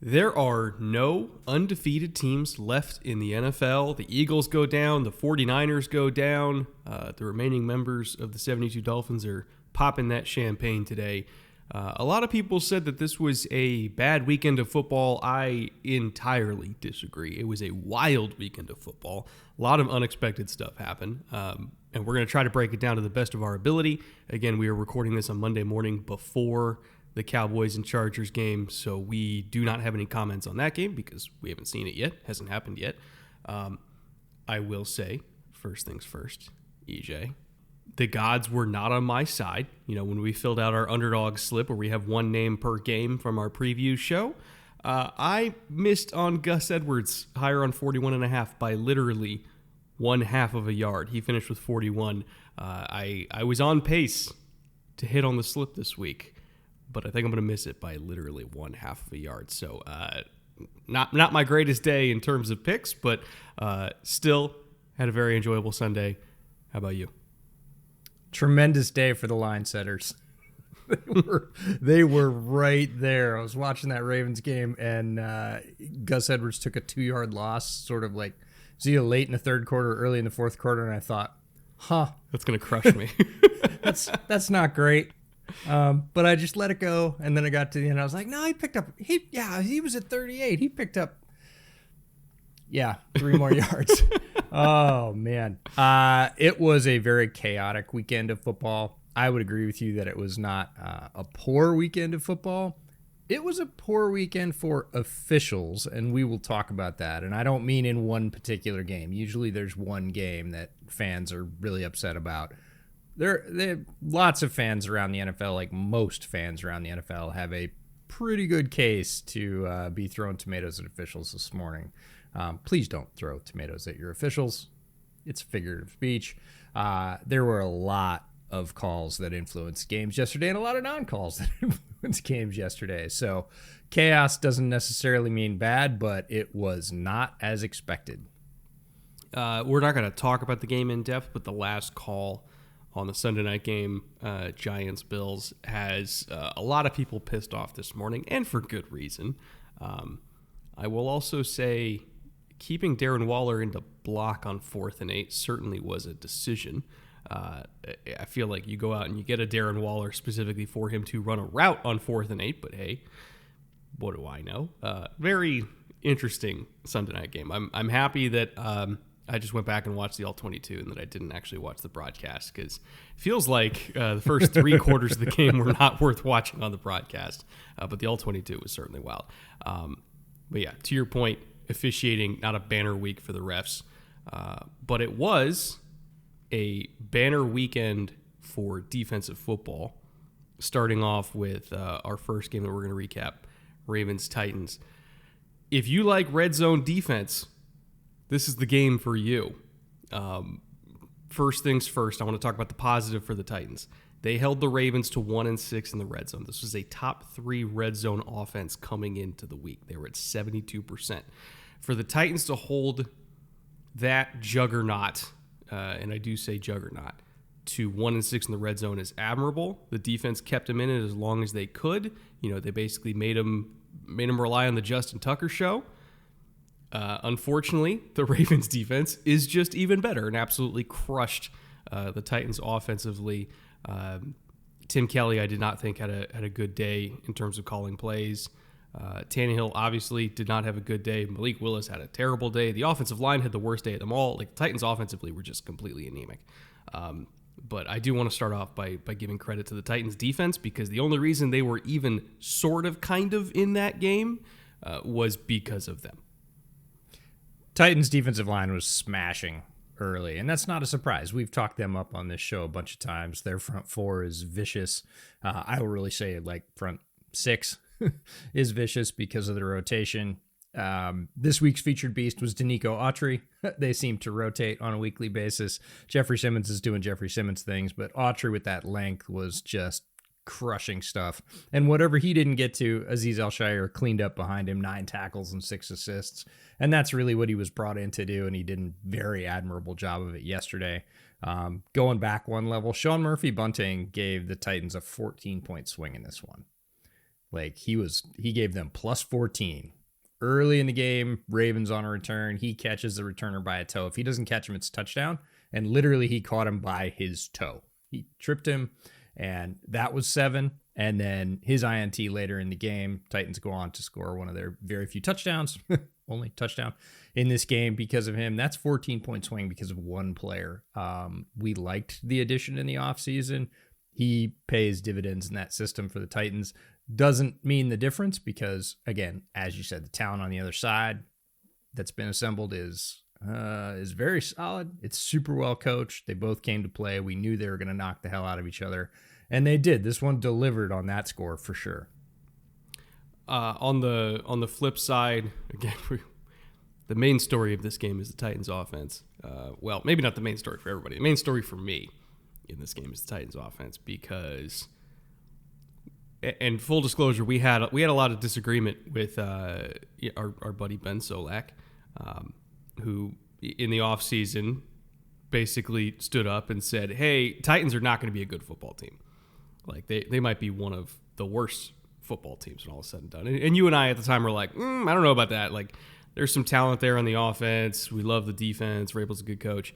There are no undefeated teams left in the NFL. The Eagles go down. The 49ers go down. The remaining members of the 72 Dolphins are popping that champagne today. A lot of people said that this was a bad weekend of football. I entirely disagree. It was a wild weekend of football. A lot of unexpected stuff happened. And we're going to try to break it down to the best of our ability. Again, we are recording this on Monday morning before the Cowboys and Chargers game, so we do not have any comments on that game because we haven't seen it yet. Hasn't happened yet. I will say, first things first, EJ, the gods were not on my side. You know, when we filled out our underdog slip where we have one name per game from our preview show, I missed on Gus Edwards higher on 41.5 by literally 1/2 of a yard. He finished with 41. I was on pace to hit on the slip this week, but I think I'm going to miss it by literally 1/2 of a yard. So not my greatest day in terms of picks, but still had a very enjoyable Sunday. How about you? Tremendous day for the line setters. They were right there. I was watching that Ravens game, and Gus Edwards took a 2-yard loss, sort of like it was either late in the third quarter or early in the fourth quarter, and I thought, that's going to crush me. that's not great. But I just let it go, and then I got to the end. I was like, no, he was at 38. He picked up, 3 more yards. Oh, man. It was a very chaotic weekend of football. I would agree with you that it was not a poor weekend of football. It was a poor weekend for officials, and we will talk about that. And I don't mean in one particular game. Usually there's one game that fans are really upset about. There are lots of fans around the NFL, like most fans around the NFL, have a pretty good case to be throwing tomatoes at officials this morning. Please don't throw tomatoes at your officials. It's figurative speech. There were a lot of calls that influenced games yesterday and a lot of non-calls that influenced games yesterday. So chaos doesn't necessarily mean bad, but it was not as expected. We're not going to talk about the game in depth, but the last call on the Sunday night game, Giants-Bills, has a lot of people pissed off this morning, and for good reason. I will also say keeping Darren Waller in the block on 4th and 8 certainly was a decision. I feel like you go out and you get a Darren Waller specifically for him to run a route on 4th and 8, but hey, what do I know? Very interesting Sunday night game. I'm happy that I just went back and watched the All-22 and that I didn't actually watch the broadcast because it feels like the first 3 quarters of the game were not worth watching on the broadcast. But the All-22 was certainly wild. But yeah, to your point, officiating, not a banner week for the refs. But it was a banner weekend for defensive football, starting off with our first game that we're going to recap, Ravens-Titans. If you like red zone defense, this is the game for you. First things first, I want to talk about the positive for the Titans. They held the Ravens to 1-6 in the red zone. This was a top 3 red zone offense coming into the week. They were at 72%. For the Titans to hold that juggernaut, and I do say juggernaut, to 1-6 in the red zone is admirable. The defense kept them in it as long as they could. You know, they basically made them rely on the Justin Tucker show. Unfortunately, the Ravens defense is just even better and absolutely crushed the Titans offensively. Tim Kelly, I did not think had a good day in terms of calling plays. Tannehill obviously did not have a good day. Malik Willis had a terrible day. The offensive line had the worst day of them all. Like, the Titans offensively were just completely anemic. But I do want to start off by giving credit to the Titans defense because the only reason they were even sort of kind of in that game was because of them. Titans defensive line was smashing early, and that's not a surprise. We've talked them up on this show a bunch of times. Their front 4 is vicious. I will really say like front 6 is vicious because of the rotation. This week's featured beast was Danico Autry. They seem to rotate on a weekly basis. Jeffrey Simmons is doing Jeffrey Simmons things, but Autry with that length was just crushing stuff. And whatever he didn't get to, Azeez Al-Shaair cleaned up behind him, 9 tackles and 6 assists. And that's really what he was brought in to do, and he did a very admirable job of it yesterday. Going back one level, Sean Murphy-Bunting gave the Titans a 14-point swing in this one. Like he gave them plus 14. Early in the game, Ravens on a return. He catches the returner by a toe. If he doesn't catch him, it's touchdown. And literally he caught him by his toe. He tripped him, and that was 7. And then his INT later in the game, Titans go on to score one of their very few touchdowns, only touchdown in this game because of him. That's 14-point swing because of one player. We liked the addition in the offseason. He pays dividends in that system for the Titans. Doesn't mean the difference because, again, as you said, the talent on the other side that's been assembled is very solid. It's super well coached. They both came to play. We knew they were going to knock the hell out of each other, and they did. This one delivered on that score for sure. On the flip side, again, the main story of this game is the Titans offense. Well, maybe not the main story for everybody. The main story for me in this game is the Titans offense because, and full disclosure, we had a lot of disagreement with our buddy Ben Solak, who in the offseason basically stood up and said, hey, Titans are not going to be a good football team. Like they might be one of the worst football teams when all is said and done. And you and I at the time were like, I don't know about that. Like there's some talent there on the offense. We love the defense. Vrabel's a good coach.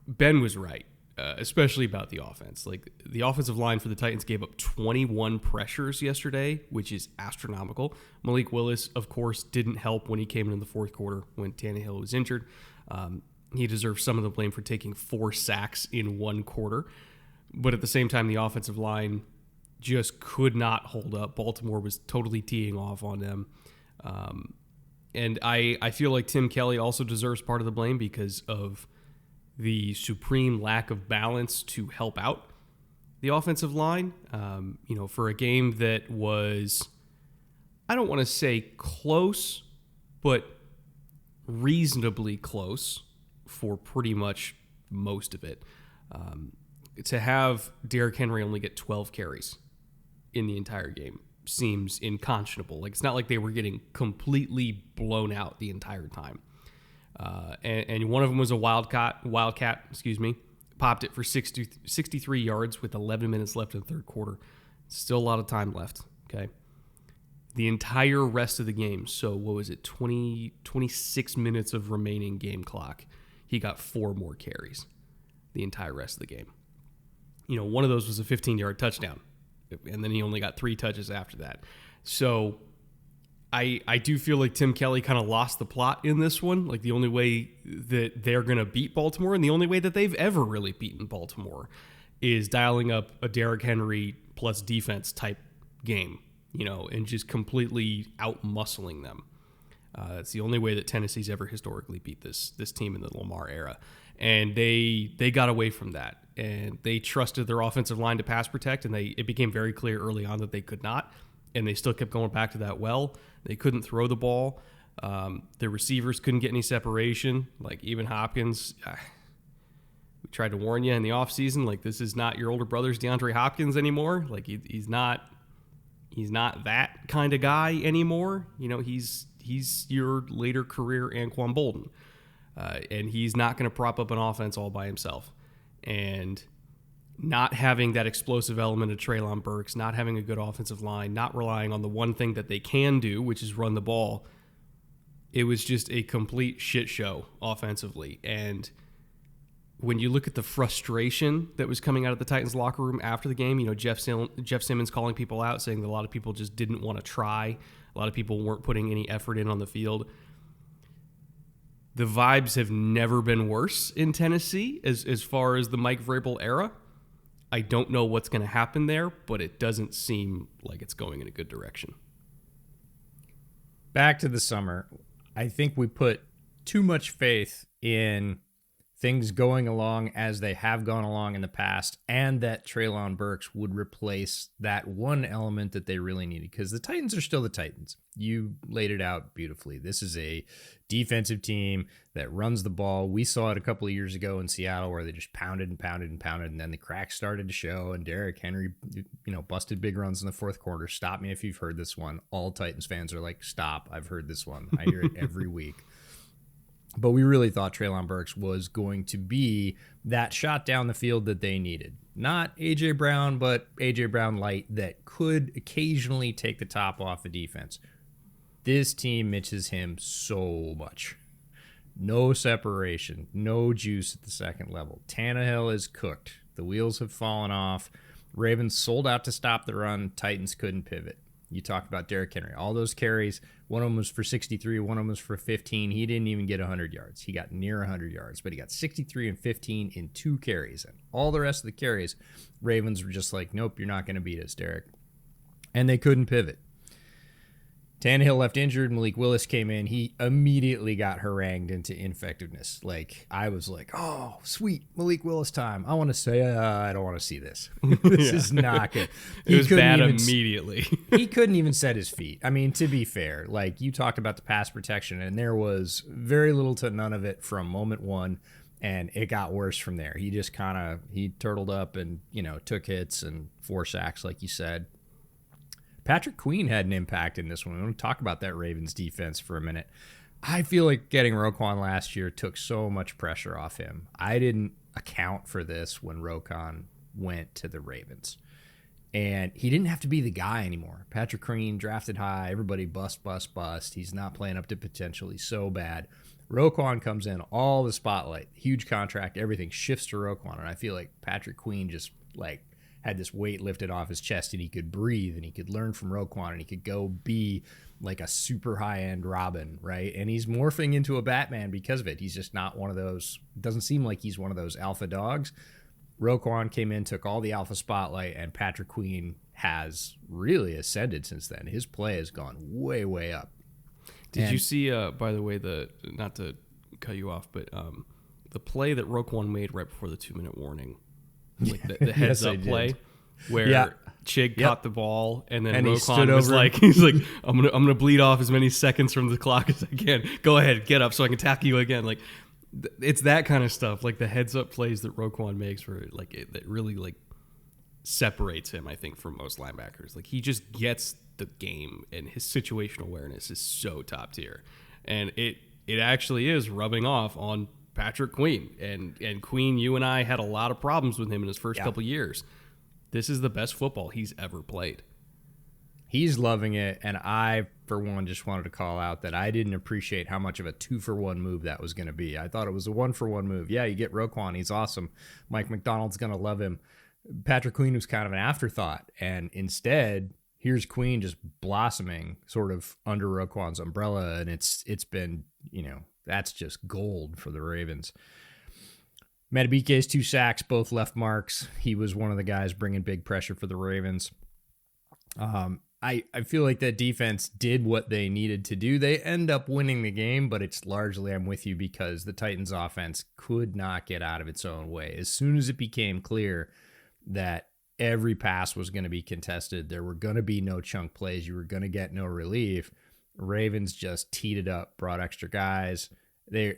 Ben was right. Especially about the offense. Like the offensive line for the Titans gave up 21 pressures yesterday, which is astronomical. Malik Willis, of course, didn't help when he came in the fourth quarter when Tannehill was injured. He deserves some of the blame for taking 4 sacks in one quarter. But at the same time, the offensive line just could not hold up. Baltimore was totally teeing off on them. And I feel like Tim Kelly also deserves part of the blame because of the supreme lack of balance to help out the offensive line. For a game that was, I don't want to say close, but reasonably close for pretty much most of it. To have Derrick Henry only get 12 carries in the entire game seems unconscionable. Like it's not like they were getting completely blown out the entire time. And one of them was a wildcat, popped it for 63 yards with 11 minutes left in the third quarter. Still a lot of time left, okay? The entire rest of the game, so what was it, 26 minutes of remaining game clock, he got 4 more carries the entire rest of the game. One of those was a 15-yard touchdown, and then he only got 3 touches after that. So I do feel like Tim Kelly kind of lost the plot in this one. Like the only way that they're going to beat Baltimore and the only way that they've ever really beaten Baltimore is dialing up a Derrick Henry plus defense type game, and just completely out-muscling them. It's the only way that Tennessee's ever historically beat this team in the Lamar era. And they got away from that. And they trusted their offensive line to pass protect, and it became very clear early on that they could not. And they still kept going back to that well. They couldn't throw the ball. The receivers couldn't get any separation. Like even Hopkins, we tried to warn you in the offseason, like this is not your older brother's DeAndre Hopkins anymore. Like he's not that kind of guy anymore. He's your later career Anquan Bolden. And he's not going to prop up an offense all by himself. And not having that explosive element of Treylon Burks, not having a good offensive line, not relying on the one thing that they can do, which is run the ball, it was just a complete shit show offensively. And when you look at the frustration that was coming out of the Titans locker room after the game, Jeff Simmons calling people out, saying that a lot of people just didn't want to try. A lot of people weren't putting any effort in on the field. The vibes have never been worse in Tennessee as far as the Mike Vrabel era. I don't know what's going to happen there, but it doesn't seem like it's going in a good direction. Back to the summer. I think we put too much faith in things going along as they have gone along in the past, and that Treylon Burks would replace that one element that they really needed, because the Titans are still the Titans. You laid it out beautifully. This is a defensive team that runs the ball. We saw it a couple of years ago in Seattle where they just pounded and pounded and pounded, and then the cracks started to show, and Derrick Henry, busted big runs in the fourth quarter. Stop me if you've heard this one. All Titans fans are like, stop, I've heard this one. I hear it every week. But we really thought Treylon Burks was going to be that shot down the field that they needed. Not A.J. Brown, but A.J. Brown light that could occasionally take the top off the defense. This team misses him so much. No separation, no juice at the second level. Tannehill is cooked. The wheels have fallen off. Ravens sold out to stop the run. Titans couldn't pivot. You talked about Derrick Henry. All those carries, one of them was for 63, one of them was for 15. He didn't even get 100 yards. He got near 100 yards, but he got 63 and 15 in 2 carries. And all the rest of the carries, Ravens were just like, nope, you're not going to beat us, Derrick. And they couldn't pivot. Tannehill left injured. Malik Willis came in. He immediately got harangued into ineffectiveness. Like, I was like, oh, sweet, Malik Willis time. I want to say, I don't want to see this. This is not good. It was bad immediately. He couldn't even set his feet. I mean, to be fair, like, you talked about the pass protection, and there was very little to none of it from moment one, and it got worse from there. He just he turtled up and, took hits and 4 sacks, like you said. Patrick Queen had an impact in this one. I want to talk about that Ravens defense for a minute. I feel like getting Roquan last year took so much pressure off him. I didn't account for this when Roquan went to the Ravens. And he didn't have to be the guy anymore. Patrick Queen drafted high. Everybody bust. He's not playing up to potential. He's so bad. Roquan comes in, all the spotlight, huge contract, everything shifts to Roquan. And I feel like Patrick Queen just had this weight lifted off his chest, and he could breathe, and he could learn from Roquan, and he could go be like a super high-end Robin, right? And he's morphing into a Batman because of it. He's just not one of those, doesn't seem like he's one of those alpha dogs. Roquan came in, took all the alpha spotlight, and Patrick Queen has really ascended since then. His play has gone way, way up. Did you see, by the way, not to cut you off, but the play that Roquan made right before the 2-minute warning? Like the heads up play where Chig caught the ball and then Roquan was like, he's like, I'm gonna bleed off as many seconds from the clock as I can. Go ahead, get up so I can tackle you again. Like, it's that kind of stuff, like the heads up plays that Roquan makes, where that really separates him, I think, from most linebackers. Like, he just gets the game, and his situational awareness is so top tier, and it actually is rubbing off on Patrick Queen. And Queen, you and I had a lot of problems with him in his first couple years. This is the best football he's ever played. He's loving it, and I, for one, just wanted to call out that I didn't appreciate how much of a 2-for-1 move that was going to be. I thought it was a 1-for-1 move. Yeah, you get Roquan, he's awesome. Mike McDonald's going to love him. Patrick Queen was kind of an afterthought, and instead, here's Queen just blossoming sort of under Roquan's umbrella, and it's been, that's just gold for the Ravens. Madubuike's 2 sacks, both left marks. He was one of the guys bringing big pressure for the Ravens. I feel like that defense did what they needed to do. They end up winning the game, but it's largely, I'm with you, because the Titans offense could not get out of its own way. As soon as it became clear that every pass was going to be contested, there were going to be no chunk plays, you were going to get no relief, Ravens just teed it up, brought extra guys. They're,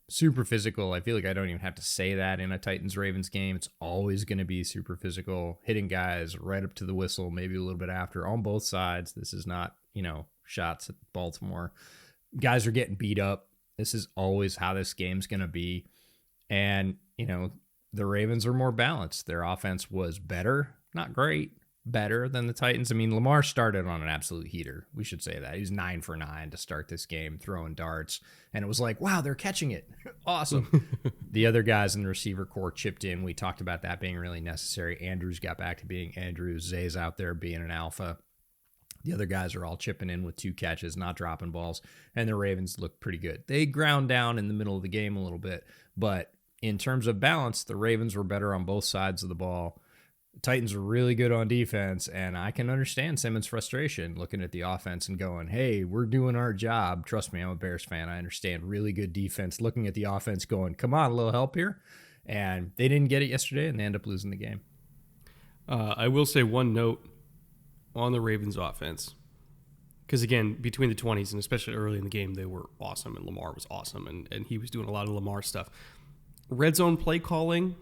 super physical. I feel like I don't even have to say that in a Titans-Ravens game. It's always going to be super physical, hitting guys right up to the whistle, maybe a little bit after, on both sides. This is not, shots at Baltimore. Guys are getting beat up. This is always how this game's going to be. And, the Ravens are more balanced. Their offense was better, not great, better than the Titans. I mean, Lamar started on an absolute heater. We should say that. He was 9 for 9 to start this game, throwing darts. And it was like, wow, they're catching it. Awesome. The other guys in the receiver core chipped in. We talked about that being really necessary. Andrews got back to being Andrews. Zay's out there being an alpha. The other guys are all chipping in with 2 catches, not dropping balls. And the Ravens look pretty good. They ground down in the middle of the game a little bit. But in terms of balance, the Ravens were better on both sides of the ball. Titans are really good on defense, and I can understand Simmons' frustration looking at the offense and going, hey, we're doing our job. Trust me, I'm a Bears fan. I understand really good defense, looking at the offense going, come on, a little help here. And they didn't get it yesterday, and they end up losing the game. I will say one note on the Ravens offense, because, again, between the 20s and especially early in the game, they were awesome, and Lamar was awesome, and he was doing a lot of Lamar stuff. Red zone play calling,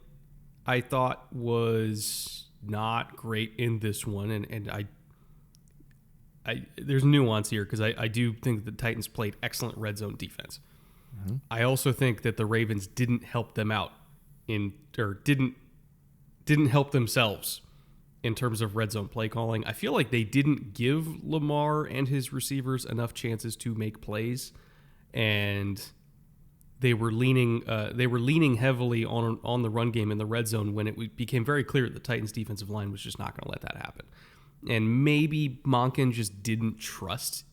I thought, was not great in this one, and I there's nuance here, because I do think the Titans played excellent red zone defense. I also think that the Ravens didn't help them out didn't help themselves in terms of red zone play calling. I feel like they didn't give Lamar and his receivers enough chances to make plays, and they were leaning heavily on the run game in the red zone when it became very clear that the Titans defensive line was just not going to let that happen. And maybe Monken just didn't trust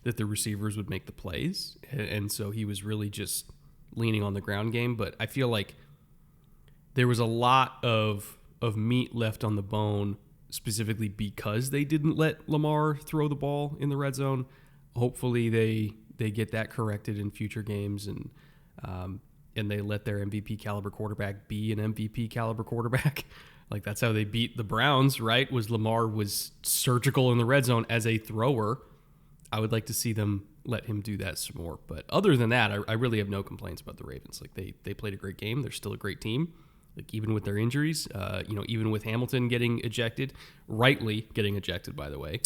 that the receivers would make the plays, and so he was really just leaning on the ground game. But I feel like there was a lot of meat left on the bone, specifically because they didn't let Lamar throw the ball in the red zone. Hopefully they get that corrected in future games, and they let their MVP caliber quarterback be an MVP caliber quarterback. Like, that's how they beat the Browns, right? Was Lamar was surgical in the red zone as a thrower. I would like to see them let him do that some more. But other than that, I really have no complaints about the Ravens. Like, they played a great game. They're still a great team. Like, even with their injuries, even with Hamilton getting ejected, rightly getting ejected, by the way.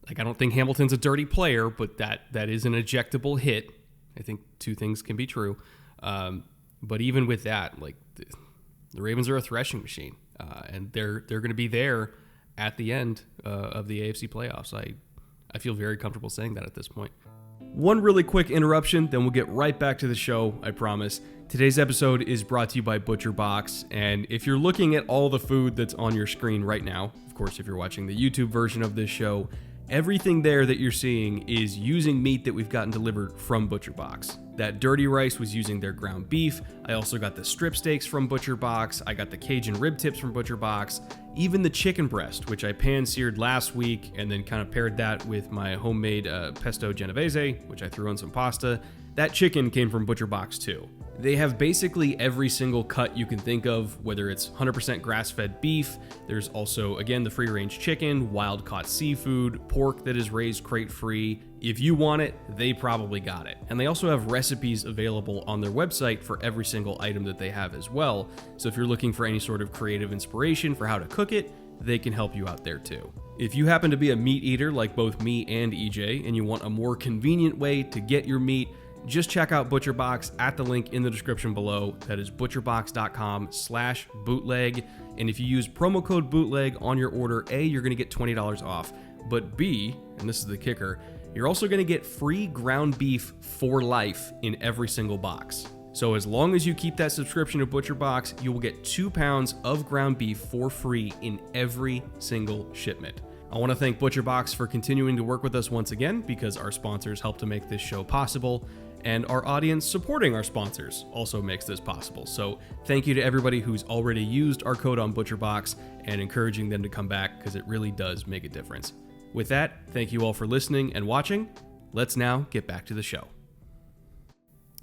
Like, I don't think Hamilton's a dirty player, but that is an ejectable hit. I think two things can be true. But even with that, like, the Ravens are a threshing machine, and they're going to be there at the end of the AFC playoffs. I feel very comfortable saying that at this point. One really quick interruption, then we'll get right back to the show, I promise. Today's episode is brought to you by ButcherBox, and if you're looking at all the food that's on your screen right now, of course, if you're watching the YouTube version of this show, everything there that you're seeing is using meat that we've gotten delivered from ButcherBox. That dirty rice was using their ground beef. I also got the strip steaks from ButcherBox. I got the Cajun rib tips from ButcherBox. Even the chicken breast, which I pan-seared last week and then kind of paired that with my homemade pesto genovese, which I threw on some pasta. That chicken came from ButcherBox too. They have basically every single cut you can think of, whether it's 100% grass-fed beef. There's also, again, the free-range chicken, wild-caught seafood, pork that is raised crate-free. If you want it, they probably got it. And they also have recipes available on their website for every single item that they have as well. So if you're looking for any sort of creative inspiration for how to cook it, they can help you out there too. If you happen to be a meat eater like both me and EJ, and you want a more convenient way to get your meat, just check out ButcherBox at the link in the description below. That is butcherbox.com/bootleg. And if you use promo code bootleg on your order, A, you're going to get $20 off. But B, and this is the kicker, you're also going to get free ground beef for life in every single box. So as long as you keep that subscription to ButcherBox, you will get 2 pounds of ground beef for free in every single shipment. I want to thank ButcherBox for continuing to work with us once again, because our sponsors help to make this show possible, and our audience supporting our sponsors also makes this possible. So thank you to everybody who's already used our code on ButcherBox and encouraging them to come back, because it really does make a difference. With that, thank you all for listening and watching. Let's now get back to the show.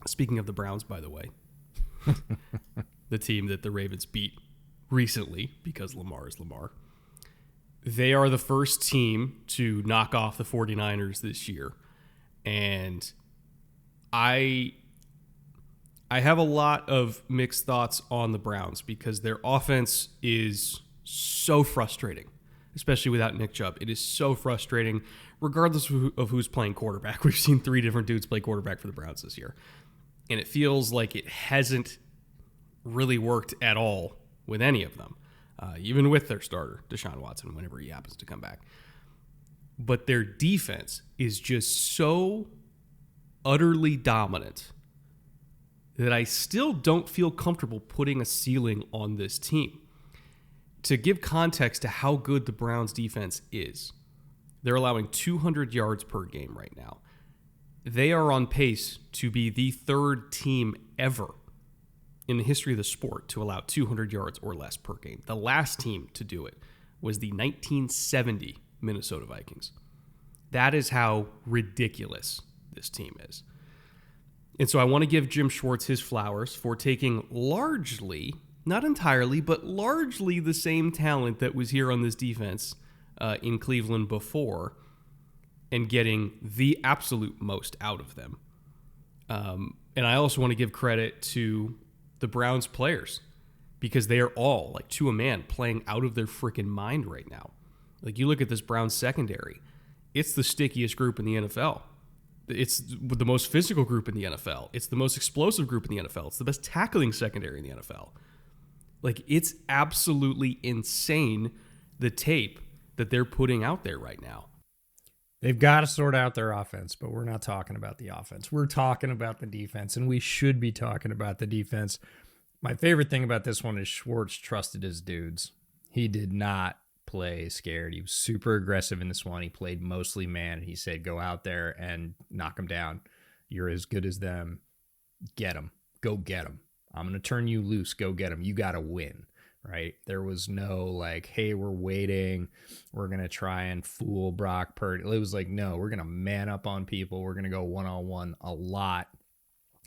Speaking of the Browns, by the way, the team that the Ravens beat recently, because Lamar is Lamar, they are the first team to knock off the 49ers this year. And I have a lot of mixed thoughts on the Browns, because their offense is so frustrating, especially without Nick Chubb. It is so frustrating, regardless of who's playing quarterback. We've seen 3 different dudes play quarterback for the Browns this year. And it feels like it hasn't really worked at all with any of them, even with their starter, Deshaun Watson, whenever he happens to come back. But their defense is just so utterly dominant that I still don't feel comfortable putting a ceiling on this team. To give context to how good the Browns defense is, they're allowing 200 yards per game right now. They are on pace to be the 3rd team ever in the history of the sport to allow 200 yards or less per game. The last team to do it was the 1970 Minnesota Vikings. That is how ridiculous this team is. And so I want to give Jim Schwartz his flowers for taking largely, not entirely, but largely the same talent that was here on this defense in Cleveland before, and getting the absolute most out of them. And I also want to give credit to the Browns players, because they are all, like to a man, playing out of their freaking mind right now. Like, you look at this Browns secondary, it's the stickiest group in the NFL. It's the most physical group in the NFL. It's the most explosive group in the NFL. It's the best tackling secondary in the NFL. Like, it's absolutely insane, the tape that they're putting out there right now. They've got to sort out their offense, but we're not talking about the offense. We're talking about the defense, and we should be talking about the defense. My favorite thing about this one is Schwartz trusted his dudes. He did not play scared. He was super aggressive in this one. He played mostly man. He said, go out there and knock them down. You're as good as them. Get them. Go get them. I'm going to turn you loose. Go get them. You got to win, right? There was no like, hey, we're waiting. We're going to try and fool Brock Purdy. It was like, no, we're going to man up on people. We're going to go one-on-one a lot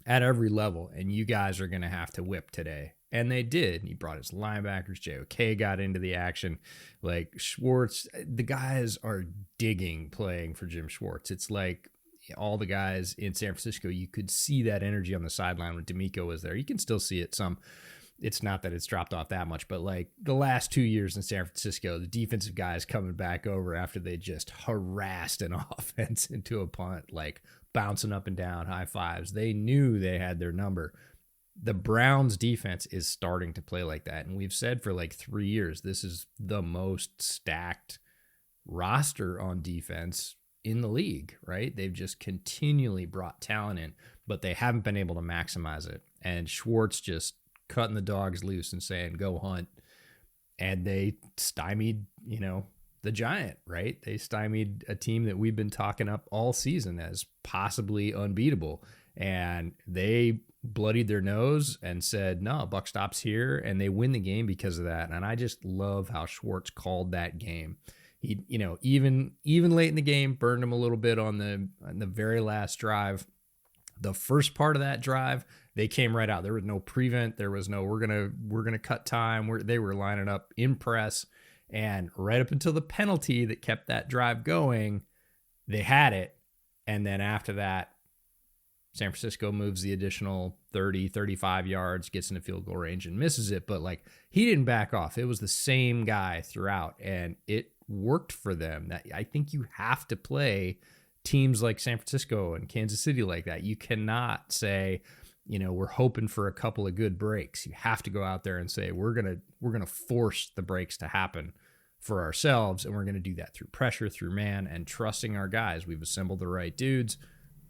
at every level, and you guys are going to have to whip today. And they did. He brought his linebackers. JOK got into the action. Like, Schwartz, the guys are digging playing for Jim Schwartz. It's like all the guys in San Francisco, you could see that energy on the sideline when D'Amico was there. You can still see it some. It's not that it's dropped off that much, but like the last 2 years in San Francisco, the defensive guys coming back over after they just harassed an offense into a punt, like bouncing up and down, high fives. They knew they had their number. The Browns defense is starting to play like that. And we've said for like 3 years, this is the most stacked roster on defense in the league, right? They've just continually brought talent in, but they haven't been able to maximize it. And Schwartz just cutting the dogs loose and saying, go hunt. And they stymied, the Giant, right? They stymied a team that we've been talking up all season as possibly unbeatable. And they bloodied their nose and said, no, buck stops here. And they win the game because of that. And I just love how Schwartz called that game. He, even late in the game, burned him a little bit on the very last drive. The first part of that drive, they came right out. There was no prevent. There was no, we're gonna cut time. They were lining up in press, and right up until the penalty that kept that drive going, they had it. And then after that, San Francisco moves the additional 30, 35 yards, gets into field goal range and misses it. But like, he didn't back off. It was the same guy throughout, and it worked for them. That I think you have to play teams like San Francisco and Kansas City like that. You cannot say, we're hoping for a couple of good breaks. You have to go out there and say, we're going to force the breaks to happen for ourselves. And we're going to do that through pressure, through man, and trusting our guys. We've assembled the right dudes.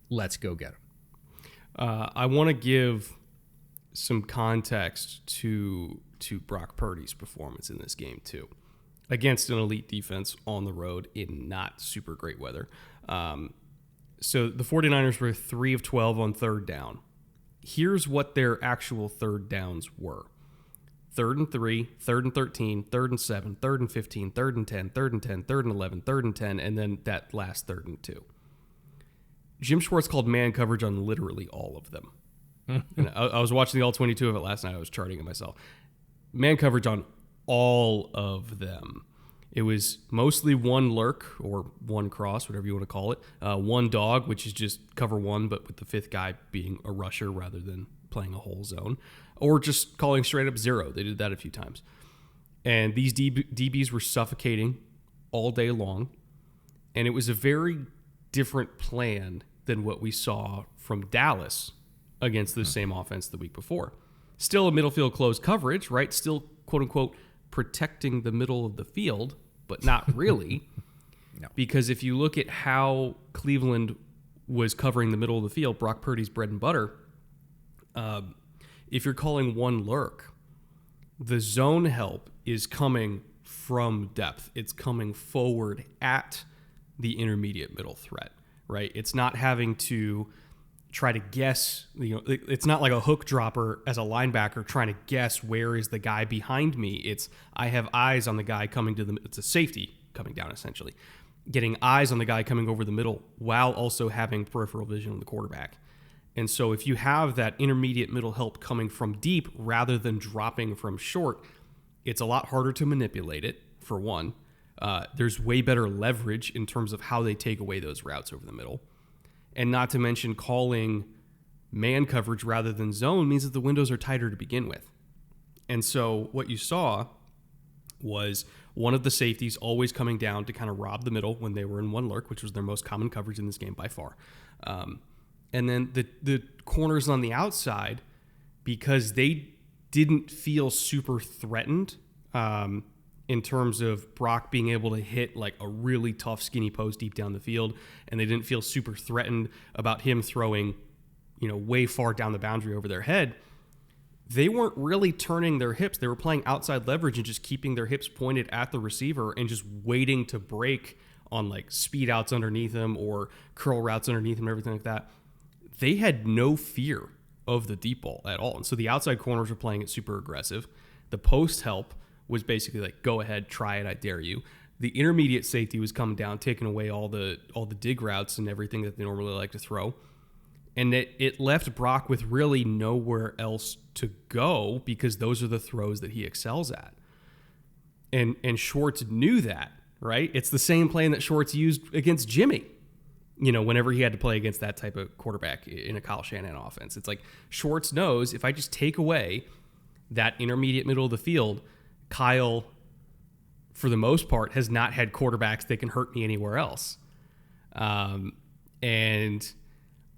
Let's go get them. I want to give some context to Brock Purdy's performance in this game too, against an elite defense on the road in not super great weather. So the 49ers were 3 of 12 on third down. Here's what their actual third downs were. 3rd and 3, 3rd and 13, 3rd and 7, 3rd and 15, 3rd and 10, 3rd and 10, 3rd and 11, 3rd and 10, and then that last 3rd and 2. Jim Schwartz called man coverage on literally all of them. And I was watching the all 22 of it last night. I was charting it myself. Man coverage on all of them. It was mostly one lurk or one cross, whatever you want to call it. One dog, which is just cover one, but with the fifth guy being a rusher rather than playing a whole zone. Or just calling straight up zero. They did that a few times. And these DBs were suffocating all day long. And it was a very different plan than what we saw from Dallas against the same offense the week before. Still a middle field closed coverage, right? Still, quote unquote, protecting the middle of the field, but not really. No. Because if you look at how Cleveland was covering the middle of the field, Brock Purdy's bread and butter, if you're calling one lurk, the zone help is coming from depth. It's coming forward at the intermediate middle threat, right? It's not having to try to guess, it's not like a hook dropper as a linebacker trying to guess where is the guy behind me. It's I have eyes on the guy coming to the, it's a safety coming down essentially, getting eyes on the guy coming over the middle while also having peripheral vision on the quarterback. And so if you have that intermediate middle help coming from deep rather than dropping from short, it's a lot harder to manipulate it, for one. There's way better leverage in terms of how they take away those routes over the middle. And not to mention calling man coverage rather than zone means that the windows are tighter to begin with. And so what you saw was one of the safeties always coming down to kind of rob the middle when they were in one lurk, which was their most common coverage in this game by far. And then the corners on the outside, because they didn't feel super threatened in terms of Brock being able to hit like a really tough skinny post deep down the field, and they didn't feel super threatened about him throwing, way far down the boundary over their head. They weren't really turning their hips. They were playing outside leverage and just keeping their hips pointed at the receiver and just waiting to break on like speed outs underneath him or curl routes underneath him and everything like that. They had no fear of the deep ball at all. And so the outside corners were playing it super aggressive. The post help was basically like, go ahead, try it, I dare you. The intermediate safety was coming down, taking away all the dig routes and everything that they normally like to throw. And it left Brock with really nowhere else to go because those are the throws that he excels at. And Schwartz knew that, right? It's the same plan that Schwartz used against Jimmy, whenever he had to play against that type of quarterback in a Kyle Shanahan offense. It's like Schwartz knows if I just take away that intermediate middle of the field, Kyle, for the most part, has not had quarterbacks that can hurt me anywhere else. And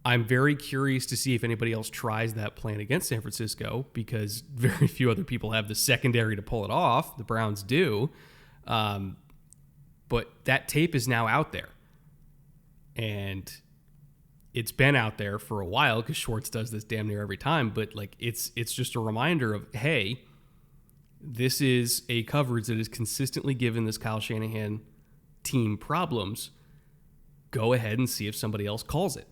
I'm very curious to see if anybody else tries that plan against San Francisco because very few other people have the secondary to pull it off. The Browns do. But that tape is now out there. And it's been out there for a while because Schwartz does this damn near every time. But like it's just a reminder of, hey, this is a coverage that has consistently given this Kyle Shanahan team problems. Go ahead and see if somebody else calls it.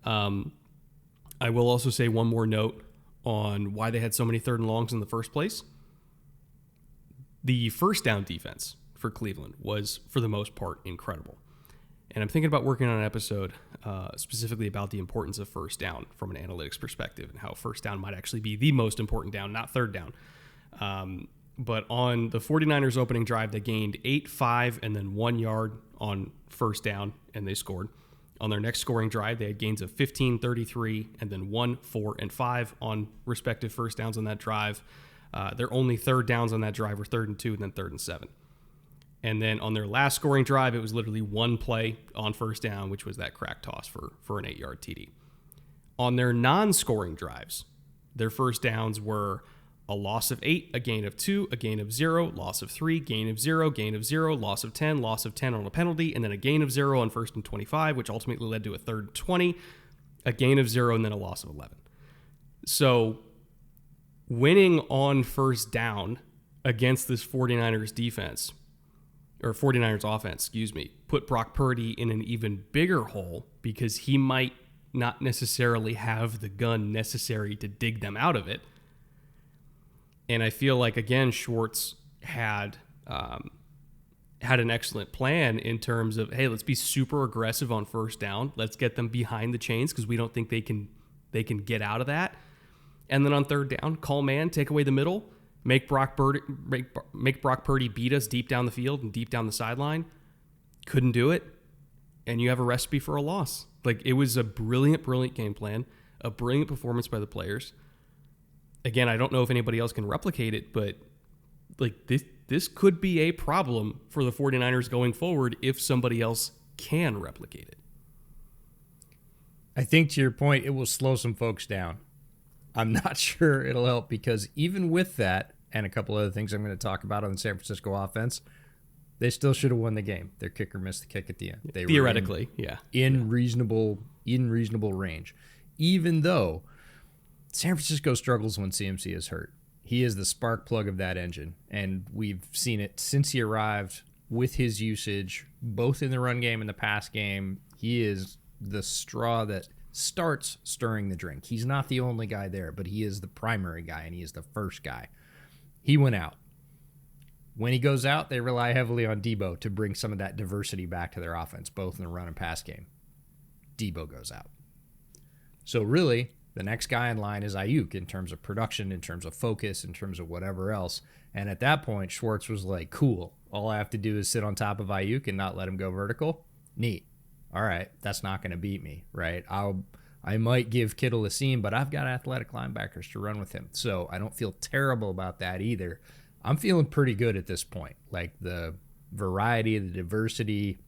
I will also say one more note on why they had so many third and longs in the first place. The first down defense for Cleveland was, for the most part, incredible. And I'm thinking about working on an episode specifically about the importance of first down from an analytics perspective and how first down might actually be the most important down, not third down. But on the 49ers opening drive, they gained 8, 5, and then 1 yard on first down, and they scored. On their next scoring drive, they had gains of 15, 33, and then 1, 4, and 5 on respective first downs on that drive. Their only third downs on that drive were 3rd and 2, and then 3rd and 7. And then on their last scoring drive, it was literally one play on first down, which was that crack toss for an 8-yard TD. On their non-scoring drives, their first downs were a loss of 8, a gain of 2, a gain of 0, loss of 3, gain of 0, gain of 0, loss of 10 on a penalty, and then a gain of 0 on 1st and 25, which ultimately led to a 3rd and 20, a gain of 0, and then a loss of 11. So winning on first down against this 49ers defense, or 49ers offense, put Brock Purdy in an even bigger hole because he might not necessarily have the gun necessary to dig them out of it. And I feel like, again, Schwartz had an excellent plan in terms of, hey, let's be super aggressive on first down. Let's get them behind the chains because we don't think they can get out of that. And then on third down, call man, take away the middle, make Brock Purdy beat us deep down the field and deep down the sideline. Couldn't do it. And you have a recipe for a loss. Like, it was a brilliant, brilliant game plan, a brilliant performance by the players. Again, I don't know if anybody else can replicate it, but like this could be a problem for the 49ers going forward if somebody else can replicate it. I think to your point, it will slow some folks down. I'm not sure it'll help because even with that and a couple other things I'm going to talk about on the San Francisco offense, they still should have won the game. Their kicker missed the kick at the end. They Theoretically, were in reasonable range, even though San Francisco struggles when CMC is hurt. He is the spark plug of that engine, and we've seen it since he arrived with his usage, both in the run game and the pass game. He is the straw that starts stirring the drink. He's not the only guy there, but he is the primary guy, and he is the first guy. He went out. When he goes out, they rely heavily on Debo to bring some of that diversity back to their offense, both in the run and pass game. Debo goes out. So really, the next guy in line is Ayuk in terms of production, in terms of focus, in terms of whatever else. And at that point, Schwartz was like, cool. All I have to do is sit on top of Ayuk and not let him go vertical. Neat. All right, that's not going to beat me, right? I might give Kittle a seam, but I've got athletic linebackers to run with him. So I don't feel terrible about that either. I'm feeling pretty good at this point. Like the variety, the diversity,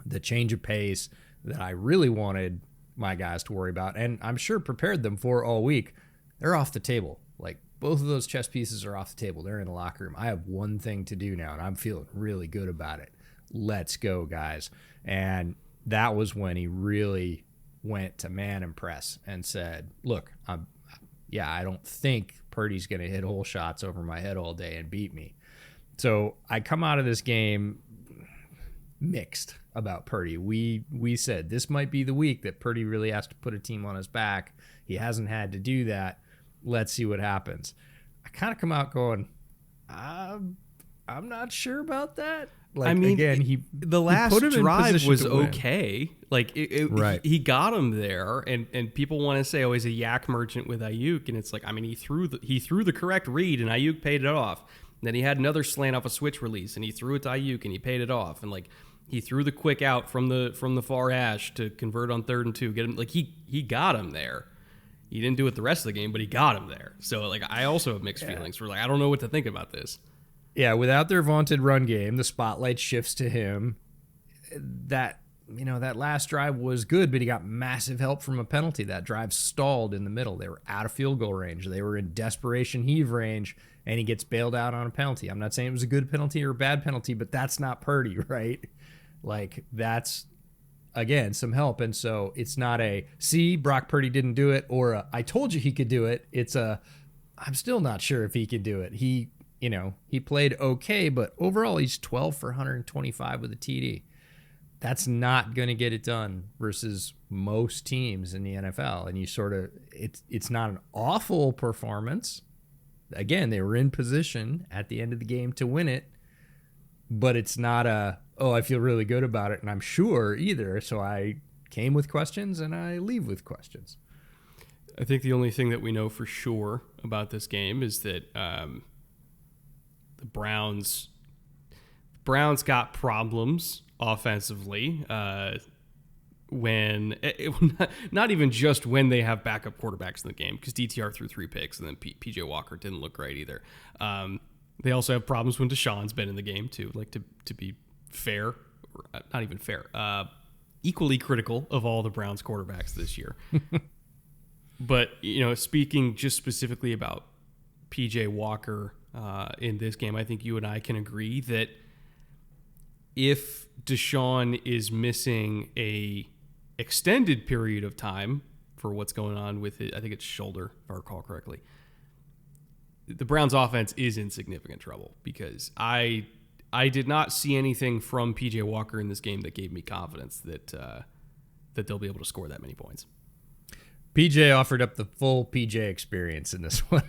the change of pace that I really wanted my guys to worry about, and I'm sure prepared them for all week, they're off the table. Like both of those chess pieces are off the table. They're in the locker room. I have one thing to do now, and I'm feeling really good about it. Let's go, guys. And that was when he really went to man and press and said, look, I don't think Purdy's going to hit hole shots over my head all day and beat me. So I come out of this game mixed about Purdy. We said this might be the week that Purdy really has to put a team on his back. He hasn't had to do that. Let's see what happens. I kind of come out going, I'm not sure about that. Like, I mean, again, the last drive was okay. Like right. he got him there, and people want to say, oh, he's a yak merchant with Ayuk, and it's like, I mean, he threw the correct read, and Ayuk paid it off. And then he had another slant off a switch release, and he threw it to Ayuk, and he paid it off, and like he threw the quick out from the far hash to convert on 3rd and 2. Get him, like he got him there. He didn't do it the rest of the game, but he got him there. So like I also have mixed feelings. We're like, I don't know what to think about this. Yeah, without their vaunted run game, the spotlight shifts to him. That last drive was good, but he got massive help from a penalty. That drive stalled in the middle. They were out of field goal range. They were in desperation heave range, and he gets bailed out on a penalty. I'm not saying it was a good penalty or a bad penalty, but that's not Purdy, right? Like, that's, again, some help. And so it's not a, see, Brock Purdy didn't do it, or a, I told you he could do it. It's a, I'm still not sure if he could do it. He played okay, but overall he's 12 for 125 with a TD. That's not going to get it done versus most teams in the NFL. And you sort of, it's not an awful performance. Again, they were in position at the end of the game to win it, but it's not a, oh, I feel really good about it, and I'm sure either. So I came with questions, and I leave with questions. I think the only thing that we know for sure about this game is that the Browns got problems offensively when not even just when they have backup quarterbacks in the game, because DTR threw 3 picks, and then PJ Walker didn't look great either. They also have problems when Deshaun's been in the game too. Like, to be fair, not even fair, equally critical of all the Browns quarterbacks this year. But speaking just specifically about PJ Walker in this game, I think you and I can agree that if Deshaun is missing a extended period of time for what's going on with it, I think it's shoulder, if I recall correctly, the Browns offense is in significant trouble, because I did not see anything from PJ Walker in this game that gave me confidence that they'll be able to score that many points. PJ offered up the full PJ experience in this one.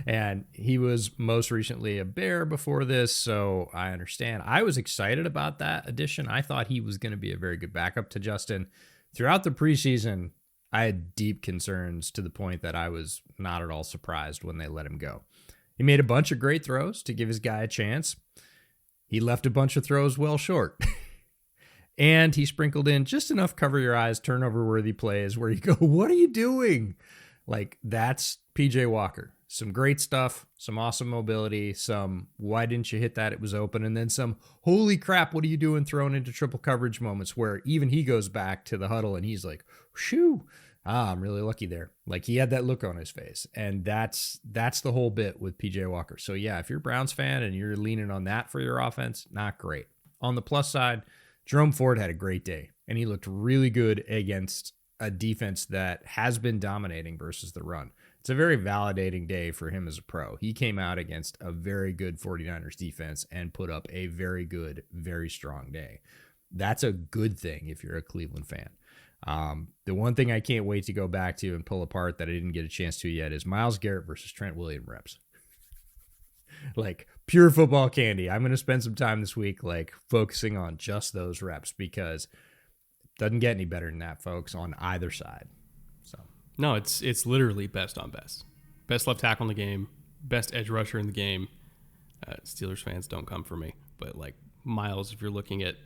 And he was most recently a Bear before this, so I understand. I was excited about that addition. I thought he was going to be a very good backup to Justin. Throughout the preseason, I had deep concerns, to the point that I was not at all surprised when they let him go. He made a bunch of great throws to give his guy a chance. He left a bunch of throws well short. And he sprinkled in just enough cover your eyes, turnover-worthy plays where you go, what are you doing? Like, that's PJ Walker. Some great stuff, some awesome mobility, some why didn't you hit that, it was open, and then some holy crap, what are you doing, thrown into triple coverage moments where even he goes back to the huddle and he's like, shoo, I'm really lucky there. Like, he had that look on his face, and that's the whole bit with PJ Walker. So yeah, if you're a Browns fan and you're leaning on that for your offense, not great. On the plus side, Jerome Ford had a great day, and he looked really good against a defense that has been dominating versus the run. It's a very validating day for him as a pro. He came out against a very good 49ers defense and put up a very good, very strong day. That's a good thing if you're a Cleveland fan. The one thing I can't wait to go back to and pull apart that I didn't get a chance to yet is Myles Garrett versus Trent Williams reps. Like, pure football candy. I'm going to spend some time this week focusing on just those reps, because it doesn't get any better than that, folks, on either side. So no, it's literally best on best. Best left tackle in the game, best edge rusher in the game. Steelers fans, don't come for me, but Myles, if you're looking at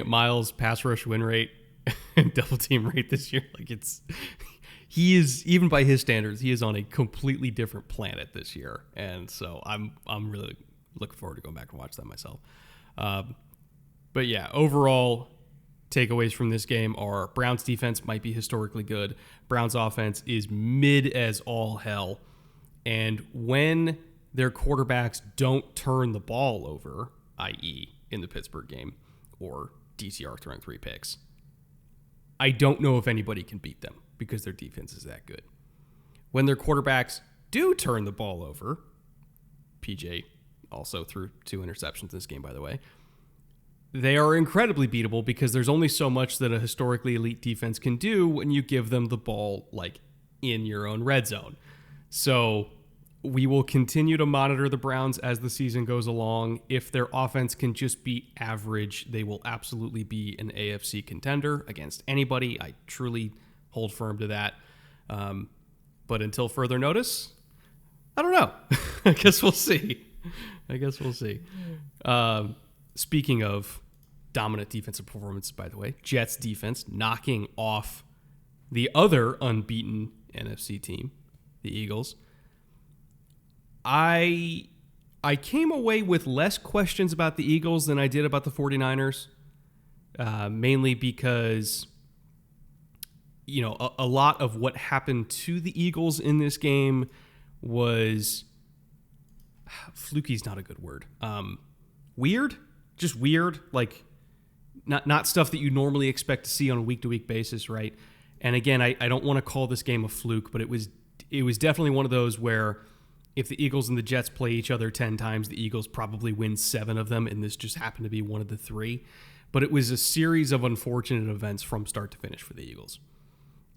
Myles' pass rush win rate and double team rate this year, he is, even by his standards, he is on a completely different planet this year. And so I'm really looking forward to going back and watch that myself. But yeah, overall takeaways from this game are Browns defense might be historically good. Browns offense is mid as all hell. And when their quarterbacks don't turn the ball over, i.e. in the Pittsburgh game, or DTR throwing 3 picks, I don't know if anybody can beat them because their defense is that good. When their quarterbacks do turn the ball over, PJ also threw 2 interceptions this game, by the way, they are incredibly beatable because there's only so much that a historically elite defense can do when you give them the ball like in your own red zone. So we will continue to monitor the Browns as the season goes along. If their offense can just be average, they will absolutely be an AFC contender against anybody. I truly hold firm to that. But until further notice, I don't know. I guess we'll see. Speaking of dominant defensive performance, by the way, Jets defense knocking off the other unbeaten NFC team, the Eagles. I came away with less questions about the Eagles than I did about the 49ers, mainly because, you know, a lot of what happened to the Eagles in this game was fluky's not a good word. Weird, just weird, like not stuff that you normally expect to see on a week-to-week basis, right? And again, I don't want to call this game a fluke, but it was definitely one of those where if the Eagles and the Jets play each other 10 times, the Eagles probably win 7 of them, and this just happened to be one of the 3. But it was a series of unfortunate events from start to finish for the Eagles.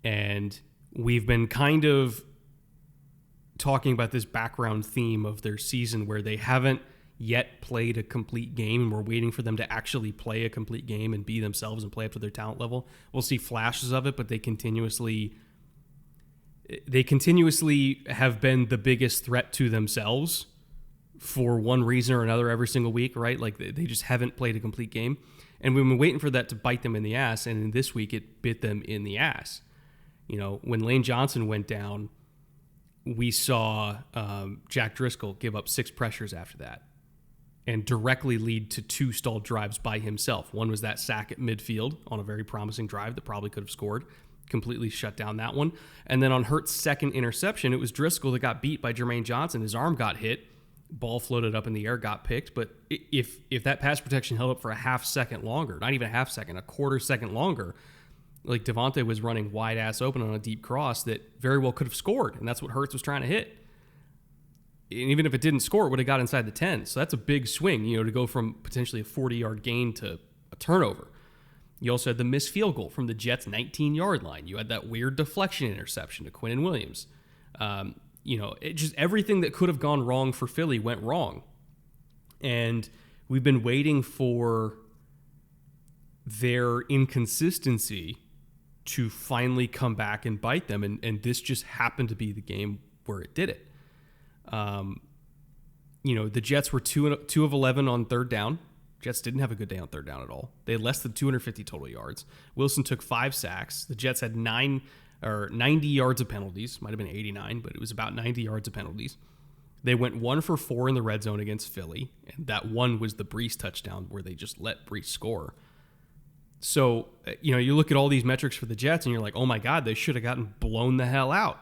And we've been kind of talking about this background theme of their season where they haven't yet played a complete game, and we're waiting for them to actually play a complete game and be themselves and play up to their talent level. We'll see flashes of it, but they continuously have been the biggest threat to themselves for one reason or another every single week, right? Like they just haven't played a complete game. And we've been waiting for that to bite them in the ass, and in this week it bit them in the ass. You know, when Lane Johnson went down, we saw Jack Driscoll give up 6 pressures after that and directly lead to 2 stalled drives by himself. One was that sack at midfield on a very promising drive that probably could have scored. Completely shut down that one. And then on Hurt's second interception, it was Driscoll that got beat by Jermaine Johnson. His arm got hit. Ball floated up in the air, got picked. But if that pass protection held up for a half second longer, not even a half second, a quarter second longer, like Devontae was running wide ass open on a deep cross that very well could have scored. And that's what Hurts was trying to hit. And even if it didn't score, it would have got inside the 10. So that's a big swing, you know, to go from potentially a 40-yard gain to a turnover. You also had the missed field goal from the Jets' 19-yard line. You had that weird deflection interception to Quinnen Williams. You know, it just everything that could have gone wrong for Philly went wrong. And we've been waiting for their inconsistency to finally come back and bite them. And this just happened to be the game where it did it. You know, the Jets were 2 of 11 on third down. Jets didn't have a good day on third down at all. They had less than 250 total yards. Wilson took 5 sacks. The Jets had 90 yards of penalties. Might have been 89, but it was about 90 yards of penalties. They went 1 for 4 in the red zone against Philly, and that one was the Brees touchdown where they just let Brees score. So, you know, you look at all these metrics for the Jets, and you're like, oh my God, they should have gotten blown the hell out.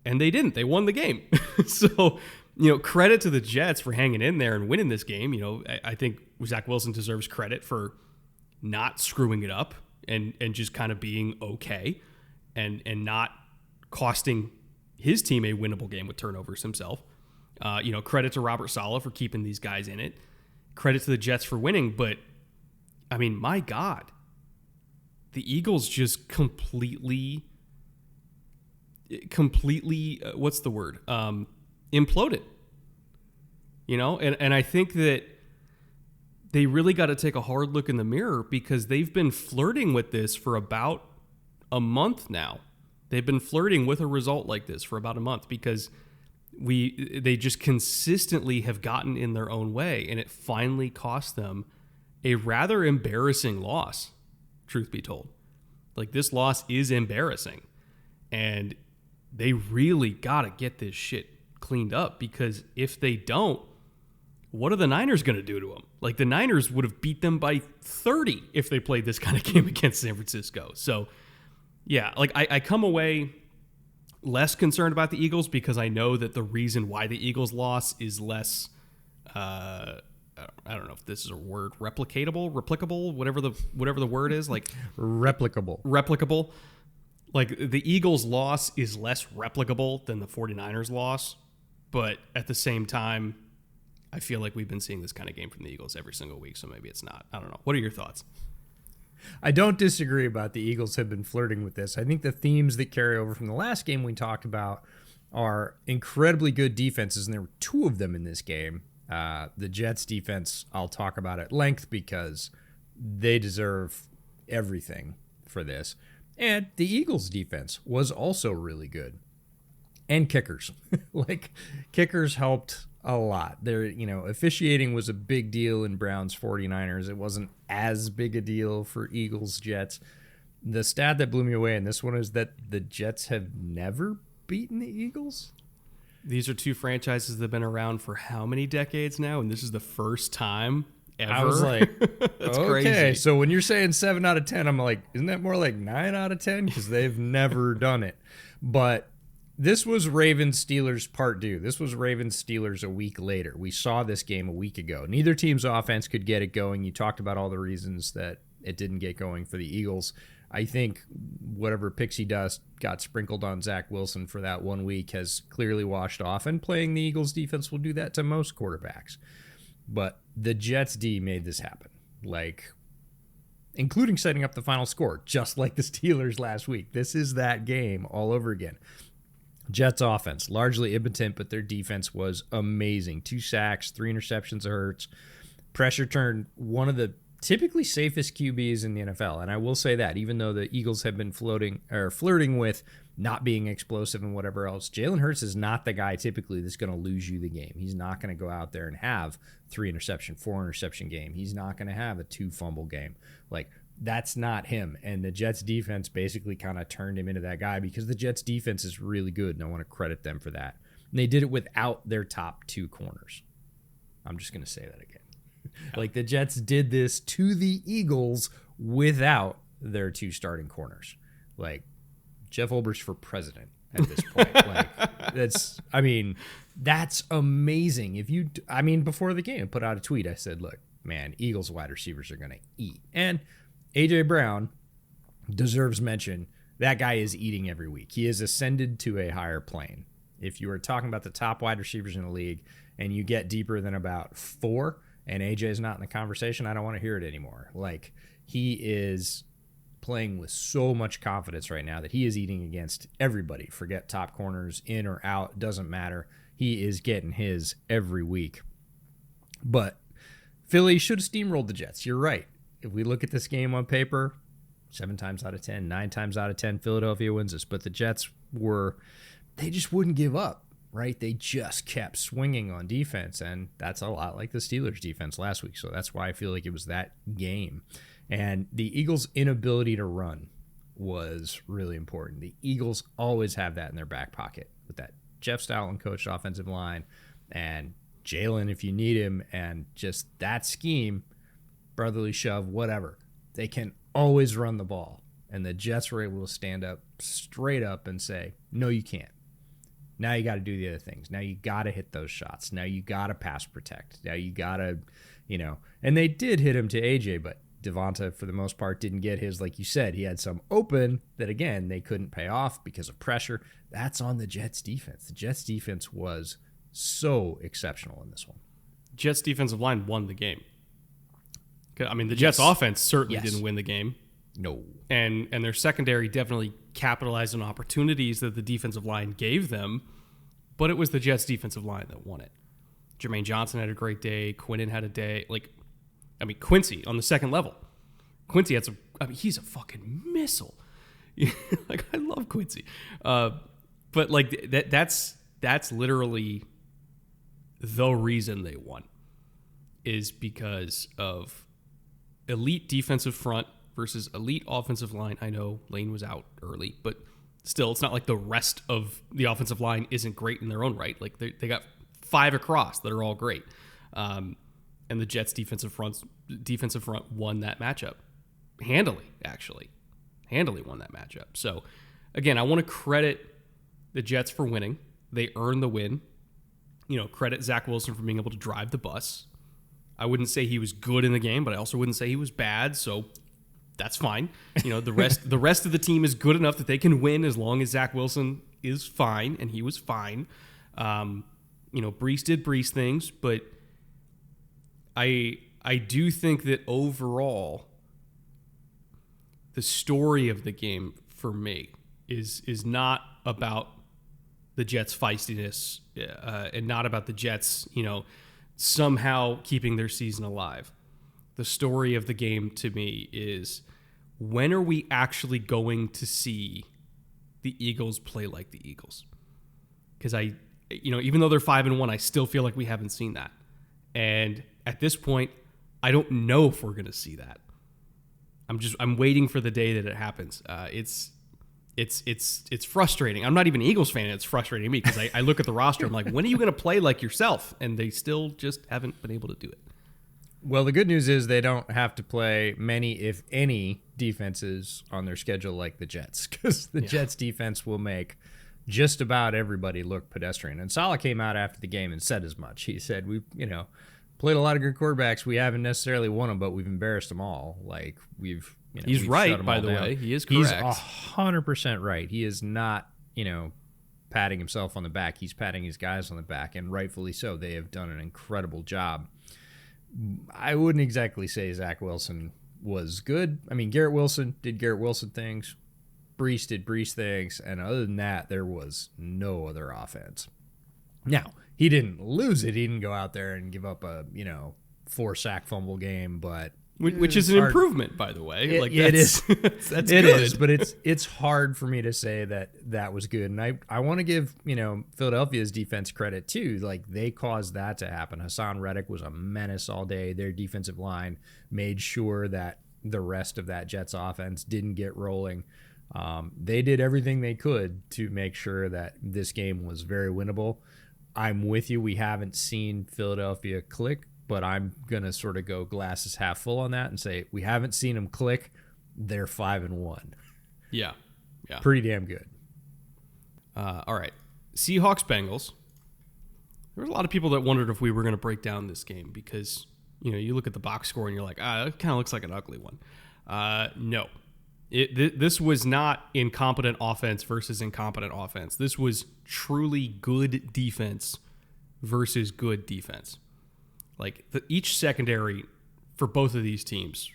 And they didn't. They won the game. So, you know, credit to the Jets for hanging in there and winning this game. You know, I think Zach Wilson deserves credit for not screwing it up and just kind of being okay and not costing his team a winnable game with turnovers himself. You know, credit to Robert Saleh for keeping these guys in it. Credit to the Jets for winning. But, I mean, my God, the Eagles just completely what's the word? Imploded. You know, and I think that they really got to take a hard look in the mirror because they've been flirting with this for about a month now. They've been flirting with a result like this for about a month because they just consistently have gotten in their own way, and it finally cost them a rather embarrassing loss, truth be told. Like, this loss is embarrassing. And they really got to get this shit cleaned up, because if they don't, what are the Niners going to do to them? Like, the Niners would have beat them by 30 if they played this kind of game against San Francisco. So, yeah, like I come away less concerned about the Eagles because I know that the reason why the Eagles lost is less, I don't know if this is a word, replicable, whatever the word is, like replicable. Like, the Eagles' loss is less replicable than the 49ers' loss, but at the same time, I feel like we've been seeing this kind of game from the Eagles every single week, so maybe it's not. I don't know. What are your thoughts? I don't disagree about the Eagles have been flirting with this. I think the themes that carry over from the last game we talked about are incredibly good defenses, and there were two of them in this game. The Jets' defense, I'll talk about at length because they deserve everything for this. And the Eagles' defense was also really good. And kickers. Like, kickers helped a lot. Officiating was a big deal in Browns 49ers. It wasn't as big a deal for Eagles Jets. The stat that blew me away in this one is that the Jets have never beaten the Eagles. These are two franchises that have been around for how many decades now? And this is the first time ever. I was like, that's okay. crazy. So when you're saying 7 out of 10, I'm like, isn't that more like 9 out of 10? Because they've never done it. But this was Ravens-Steelers part 2. This was Ravens-Steelers a week later. We saw this game a week ago. Neither team's offense could get it going. You talked about all the reasons that it didn't get going for the Eagles. I think whatever pixie dust got sprinkled on Zach Wilson for that 1 week has clearly washed off, and playing the Eagles defense will do that to most quarterbacks. But the Jets D made this happen, like, including setting up the final score, just like the Steelers last week. This is that game all over again. Jets offense, largely impotent, but their defense was amazing. 2 sacks, 3 interceptions of Hurts. Pressure turned one of the typically safest QBs in the NFL. And I will say that, even though the Eagles have been flirting with not being explosive and whatever else, Jalen Hurts is not the guy typically that's going to lose you the game. He's not going to go out there and have 3 interception, 4 interception game. He's not going to have a 2 fumble game. Like, that's not him. And the Jets defense basically kind of turned him into that guy, because the Jets defense is really good, and I want to credit them for that. And they did it without their top 2 corners. I'm just going to say that again. Like, the Jets did this to the Eagles without their 2 starting corners. Like, Jeff Olber's for president at this point. Like, that's amazing. Before the game, I put out a tweet. I said, look, man, Eagles wide receivers are going to eat. And A.J. Brown deserves mention. That guy is eating every week. He has ascended to a higher plane. If you were talking about the top wide receivers in the league and you get deeper than about 4 and A.J. is not in the conversation, I don't want to hear it anymore. Like, he is playing with so much confidence right now that he is eating against everybody. Forget top corners, in or out, doesn't matter. He is getting his every week. But Philly should have steamrolled the Jets. You're right. If we look at this game on paper, 7 times out of 10, 9 times out of 10, Philadelphia wins this. But the Jets they just wouldn't give up, right? They just kept swinging on defense, and that's a lot like the Steelers' defense last week. So that's why I feel like it was that game. And the Eagles' inability to run was really important. The Eagles always have that in their back pocket with that Jeff Stoutland coached offensive line and Jalen if you need him, and just that scheme, brotherly shove, whatever. They can always run the ball. And the Jets were able to stand up straight up and say, no, you can't. Now you got to do the other things. Now you got to hit those shots. Now you got to pass protect. Now you got to, and they did hit him to AJ, but Devonta, for the most part, didn't get his. Like you said, he had some open that, again, they couldn't pay off because of pressure. That's on the Jets defense. The Jets defense was so exceptional in this one. Jets defensive line won the game. I mean, the Jets offense certainly didn't win the game. No. And their secondary definitely capitalized on opportunities that the defensive line gave them, but it was the Jets defensive line that won it. Jermaine Johnson had a great day. Quinnen had a day. Quincy on the second level. Quincy he's a fucking missile. Like, I love Quincy. But like that's literally the reason they won, is because of elite defensive front versus elite offensive line. I know Lane was out early, but still, it's not like the rest of the offensive line isn't great in their own right. Like they got 5 across that are all great. And the Jets defensive front won that matchup handily, actually. Handily won that matchup. So, again, I want to credit the Jets for winning. They earned the win. Credit Zach Wilson for being able to drive the bus. I wouldn't say he was good in the game, but I also wouldn't say he was bad, so that's fine. The rest of the team is good enough that they can win as long as Zach Wilson is fine, and he was fine. Brees did Brees things, but I do think that overall the story of the game for me is not about the Jets' feistiness and not about the Jets, somehow keeping their season alive. The story of the game to me is, when are we actually going to see the Eagles play like the Eagles? Because even though they're 5-1, I still feel like we haven't seen that. And at this point, I don't know if we're going to see that. I'm waiting for the day that it happens. It's frustrating. I'm not even an Eagles fan, and it's frustrating me because I look at the roster. I'm like, when are you going to play like yourself? And they still just haven't been able to do it. Well, the good news is they don't have to play many, if any, defenses on their schedule like the Jets, because the Jets defense will make just about everybody look pedestrian. And Saleh came out after the game and said as much. He said, we've played a lot of good quarterbacks. We haven't necessarily won them, but we've embarrassed them all. Like he's right, by the way. He is correct. He's 100% right. He is not, patting himself on the back. He's patting his guys on the back, and rightfully so. They have done an incredible job. I wouldn't exactly say Zach Wilson was good. I mean, Garrett Wilson did Garrett Wilson things. Brees did Brees things. And other than that, there was no other offense. Now, he didn't lose it. He didn't go out there and give up a, 4-sack fumble game, but which is an improvement, by the way. It is. That's it good. Is, but it's hard for me to say that was good. And I want to give Philadelphia's defense credit too. Like, they caused that to happen. Hassan Reddick was a menace all day. Their defensive line made sure that the rest of that Jets offense didn't get rolling. They did everything they could to make sure that this game was very winnable. I'm with you. We haven't seen Philadelphia click, but I'm going to sort of go glasses half full on that and say we haven't seen them click. They're 5-1. Yeah. Pretty damn good. All right. Seahawks, Bengals. There was a lot of people that wondered if we were going to break down this game because, you look at the box score and you're like, it kind of looks like an ugly one. No. This was not incompetent offense versus incompetent offense. This was truly good defense versus good defense. Like, each secondary for both of these teams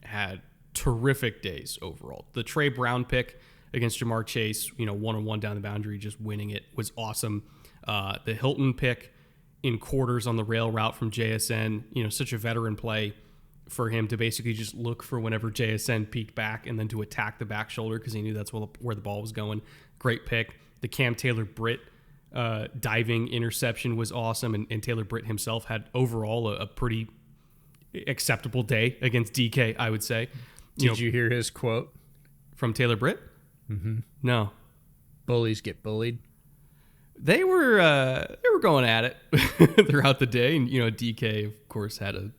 had terrific days overall. The Trey Brown pick against Jamar Chase, one-on-one down the boundary, just winning it, was awesome. The Hilton pick in quarters on the rail route from JSN, such a veteran play for him to basically just look for whenever JSN peeked back and then to attack the back shoulder because he knew that's where the ball was going. Great pick. The Cam Taylor-Britt diving interception was awesome, and Taylor-Britt himself had overall a pretty acceptable day against DK, I would say. Did you hear his quote? From Taylor-Britt? Mm-hmm. No. Bullies get bullied. They were going at it throughout the day, and DK, of course, had a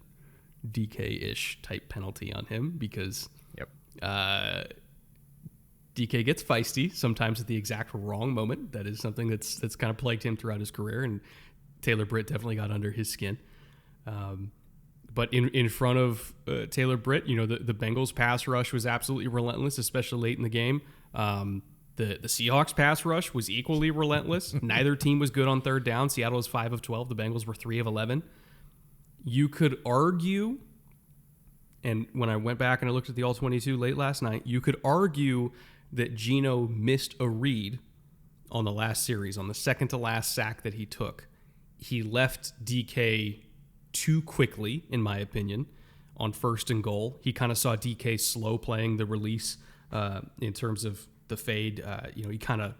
DK-ish type penalty on him because DK gets feisty sometimes at the exact wrong moment. That is something that's kind of plagued him throughout his career, and Taylor-Britt definitely got under his skin. But in front of Taylor-Britt, the Bengals pass rush was absolutely relentless, especially late in the game. The Seahawks pass rush was equally relentless. Neither team was good on third down. Seattle was 5 of 12. The Bengals were 3 of 11. You could argue, and when I went back and I looked at the All-22 late last night, you could argue that Geno missed a read on the last series, on the second to last sack that he took. He left DK too quickly, in my opinion, on first and goal. He kind of saw DK slow playing the release in terms of the fade. He kind of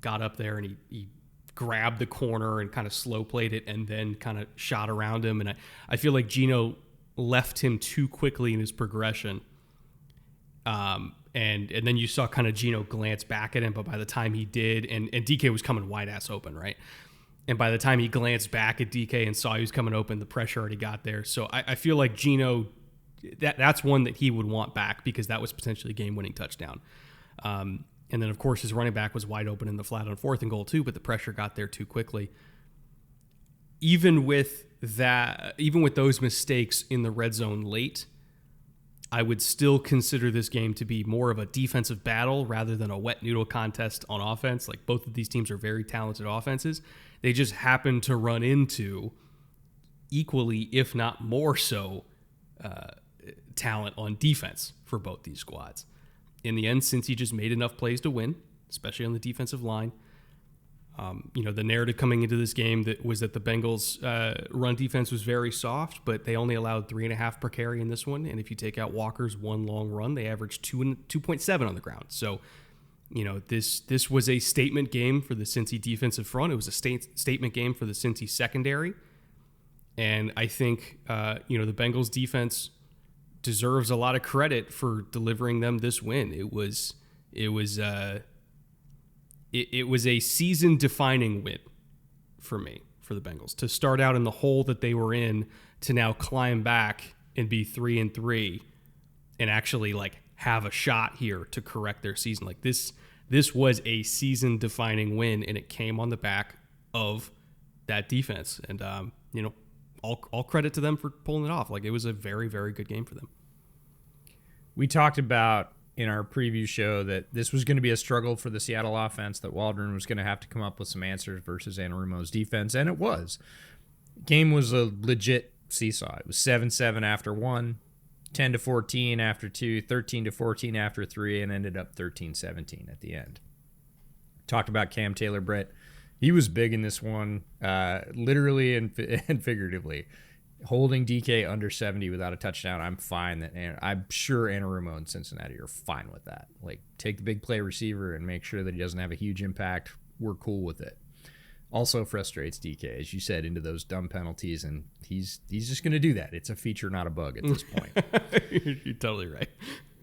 got up there and he grabbed the corner and kind of slow played it and then kind of shot around him. And I feel like Geno left him too quickly in his progression. And then you saw kind of Geno glance back at him, but by the time he did, and DK was coming wide ass open, right? And by the time he glanced back at DK and saw he was coming open, the pressure already got there. So I feel like Geno, that's one that he would want back because that was potentially a game-winning touchdown. And then, of course, his running back was wide open in the flat on 4th and goal too, but the pressure got there too quickly. Even with those mistakes in the red zone late, I would still consider this game to be more of a defensive battle rather than a wet noodle contest on offense. Like, both of these teams are very talented offenses. They just happen to run into equally, if not more so, talent on defense for both these squads. In the end, Cincy just made enough plays to win, especially on the defensive line. The narrative coming into this game was that the Bengals' run defense was very soft, but they only allowed 3.5 per carry in this one. And if you take out Walker's one long run, they averaged 2.7 on the ground. So, this was a statement game for the Cincy defensive front. It was a statement game for the Cincy secondary. And I think, the Bengals defense deserves a lot of credit for delivering them this win. It was a season-defining win for me, for the Bengals, to start out in the hole that they were in, to now climb back and be 3-3, and actually have a shot here to correct their season. Like this was a season-defining win, and it came on the back of that defense. And all credit to them for pulling it off. Like, it was a very, very good game for them. We talked about in our preview show that this was going to be a struggle for the Seattle offense, that Waldron was going to have to come up with some answers versus Anarumo's defense, and it was. Game was a legit seesaw. It was 7-7 after 1, 10-14 after 2, 13-14 after 3, and ended up 13-17 at the end. Talked about Cam Taylor-Britt. He was big in this one, literally and figuratively. Holding DK under 70 without a touchdown, I'm fine. I'm sure Anarumo and Cincinnati are fine with that. Like, take the big play receiver and make sure that he doesn't have a huge impact. We're cool with it. Also frustrates DK, as you said, into those dumb penalties, and he's just going to do that. It's a feature, not a bug at this point. You're totally right.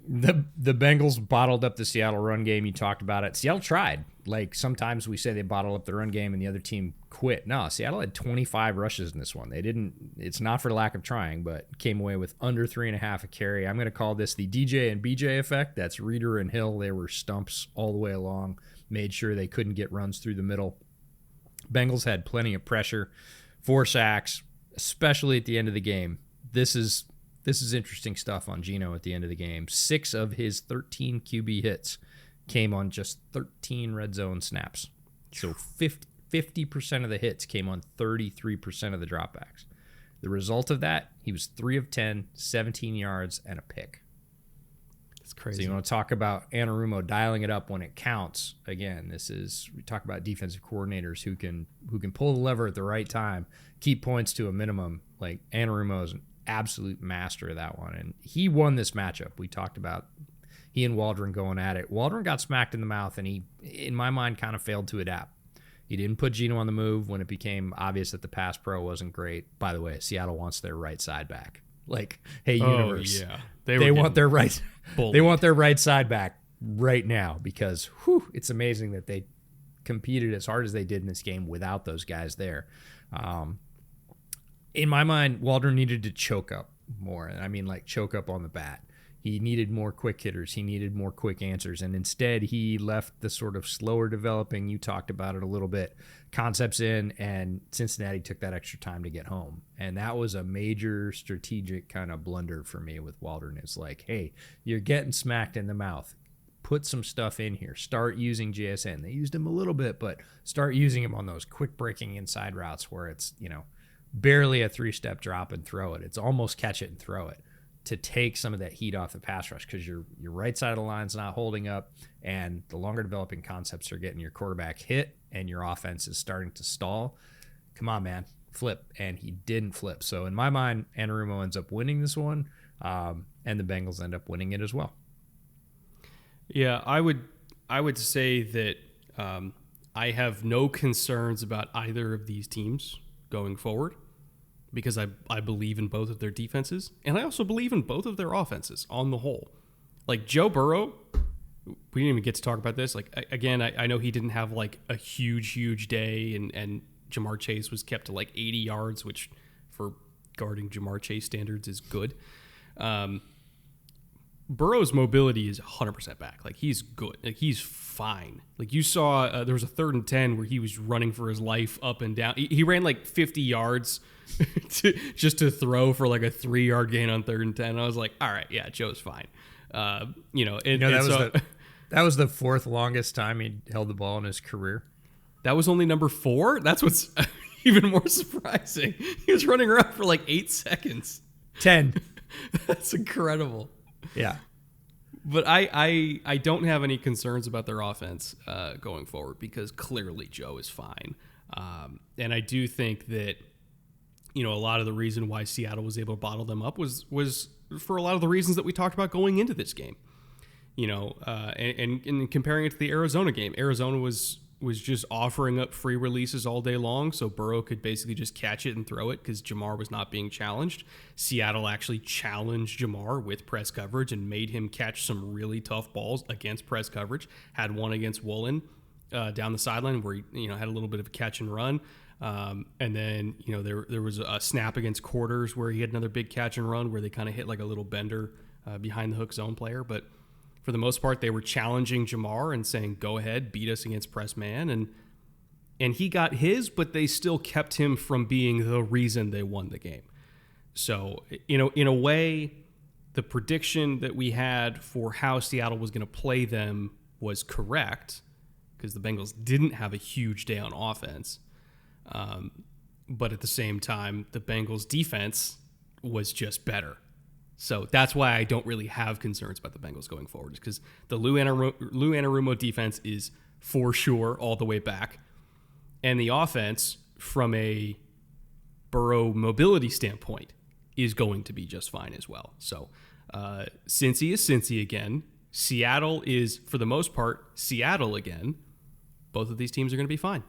The Bengals bottled up the Seattle run game. You talked about it. Seattle tried. Like, sometimes we say they bottle up the run game and the other team quit. No, Seattle had 25 rushes in this one. They didn't. It's not for lack of trying, but came away with under 3.5 a carry. I'm going to call this the DJ and BJ effect. That's Reeder and Hill. They were stumps all the way along. Made sure they couldn't get runs through the middle. Bengals had plenty of pressure. 4 sacks, especially at the end of the game. This is interesting stuff on Geno at the end of the game. 6 of his 13 QB hits came on just 13 red zone snaps. So 50% of the hits came on 33% of the dropbacks. The result of that, he was 3 of 10, 17 yards, and a pick. It's crazy. So you want to talk about Anarumo dialing it up when it counts. Again, we talk about defensive coordinators who can pull the lever at the right time, keep points to a minimum. Like, Anarumo is an absolute master of that one, and he won this matchup. We talked about he and Waldron going at it. Waldron got smacked in the mouth, and he, in my mind, kind of failed to adapt. He didn't put Geno on the move when it became obvious that the pass pro wasn't great. By the way, Seattle wants their right side back. Like, hey, universe, yeah. They want their right side back right now, because it's amazing that they competed as hard as they did in this game without those guys there. In my mind, Waldron needed to choke up more. And I mean, like, choke up on the bat. He needed more quick hitters. He needed more quick answers. And instead, he left the sort of slower developing, you talked about it a little bit, concepts in, and Cincinnati took that extra time to get home. And that was a major strategic kind of blunder for me with Waldron. It's like, hey, you're getting smacked in the mouth. Put some stuff in here. Start using JSN. They used him a little bit, but start using him on those quick breaking inside routes where it's, barely a 3-step drop and throw it. It's almost catch it and throw it, to take some of that heat off the pass rush, because your right side of the line's not holding up, and the longer developing concepts are getting your quarterback hit, and your offense is starting to stall. Come on, man, flip. And he didn't flip. So in my mind, Anarumo ends up winning this one, and the Bengals end up winning it as well. Yeah, I would say that I have no concerns about either of these teams going forward, because I believe in both of their defenses, and I also believe in both of their offenses on the whole. Like, Joe Burrow we didn't even get to talk about this. Like, again, I know he didn't have like a huge day, and Jamar Chase was kept to like 80 yards, which for guarding Jamar Chase standards is good. Burrow's mobility is 100% back. Like, he's good. Like, he's fine. Like, you saw there was a 3rd and 10 where he was running for his life up and down. He ran like 50 yards just to throw for like a 3-yard gain on 3rd and 10. And I was like, all right, yeah, Joe's fine. That was the 4th longest time he held the ball in his career. That was only number 4? That's what's even more surprising. He was running around for like 8 seconds. 10. That's incredible. Yeah. But I don't have any concerns about their offense going forward, because clearly Joe is fine. And I do think that, a lot of the reason why Seattle was able to bottle them up was for a lot of the reasons that we talked about going into this game. And comparing it to the Arizona game, Arizona was just offering up free releases all day long, so Burrow could basically just catch it and throw it because Jamar was not being challenged. Seattle actually challenged Jamar with press coverage and made him catch some really tough balls against press coverage. Had one against Woolen down the sideline where he had a little bit of a catch and run. And then, there was a snap against Quarters where he had another big catch and run where they kind of hit like a little bender behind the hook zone player. But for the most part, they were challenging Jamar and saying, go ahead, beat us against press man. And he got his, but they still kept him from being the reason they won the game. So, in a way, the prediction that we had for how Seattle was going to play them was correct, because the Bengals didn't have a huge day on offense. But at the same time, the Bengals defense was just better. So that's why I don't really have concerns about the Bengals going forward, because the Lou Anarumo defense is for sure all the way back. And the offense, from a Burrow mobility standpoint, is going to be just fine as well. So Cincy is Cincy again. Seattle is, for the most part, Seattle again. Both of these teams are going to be fine.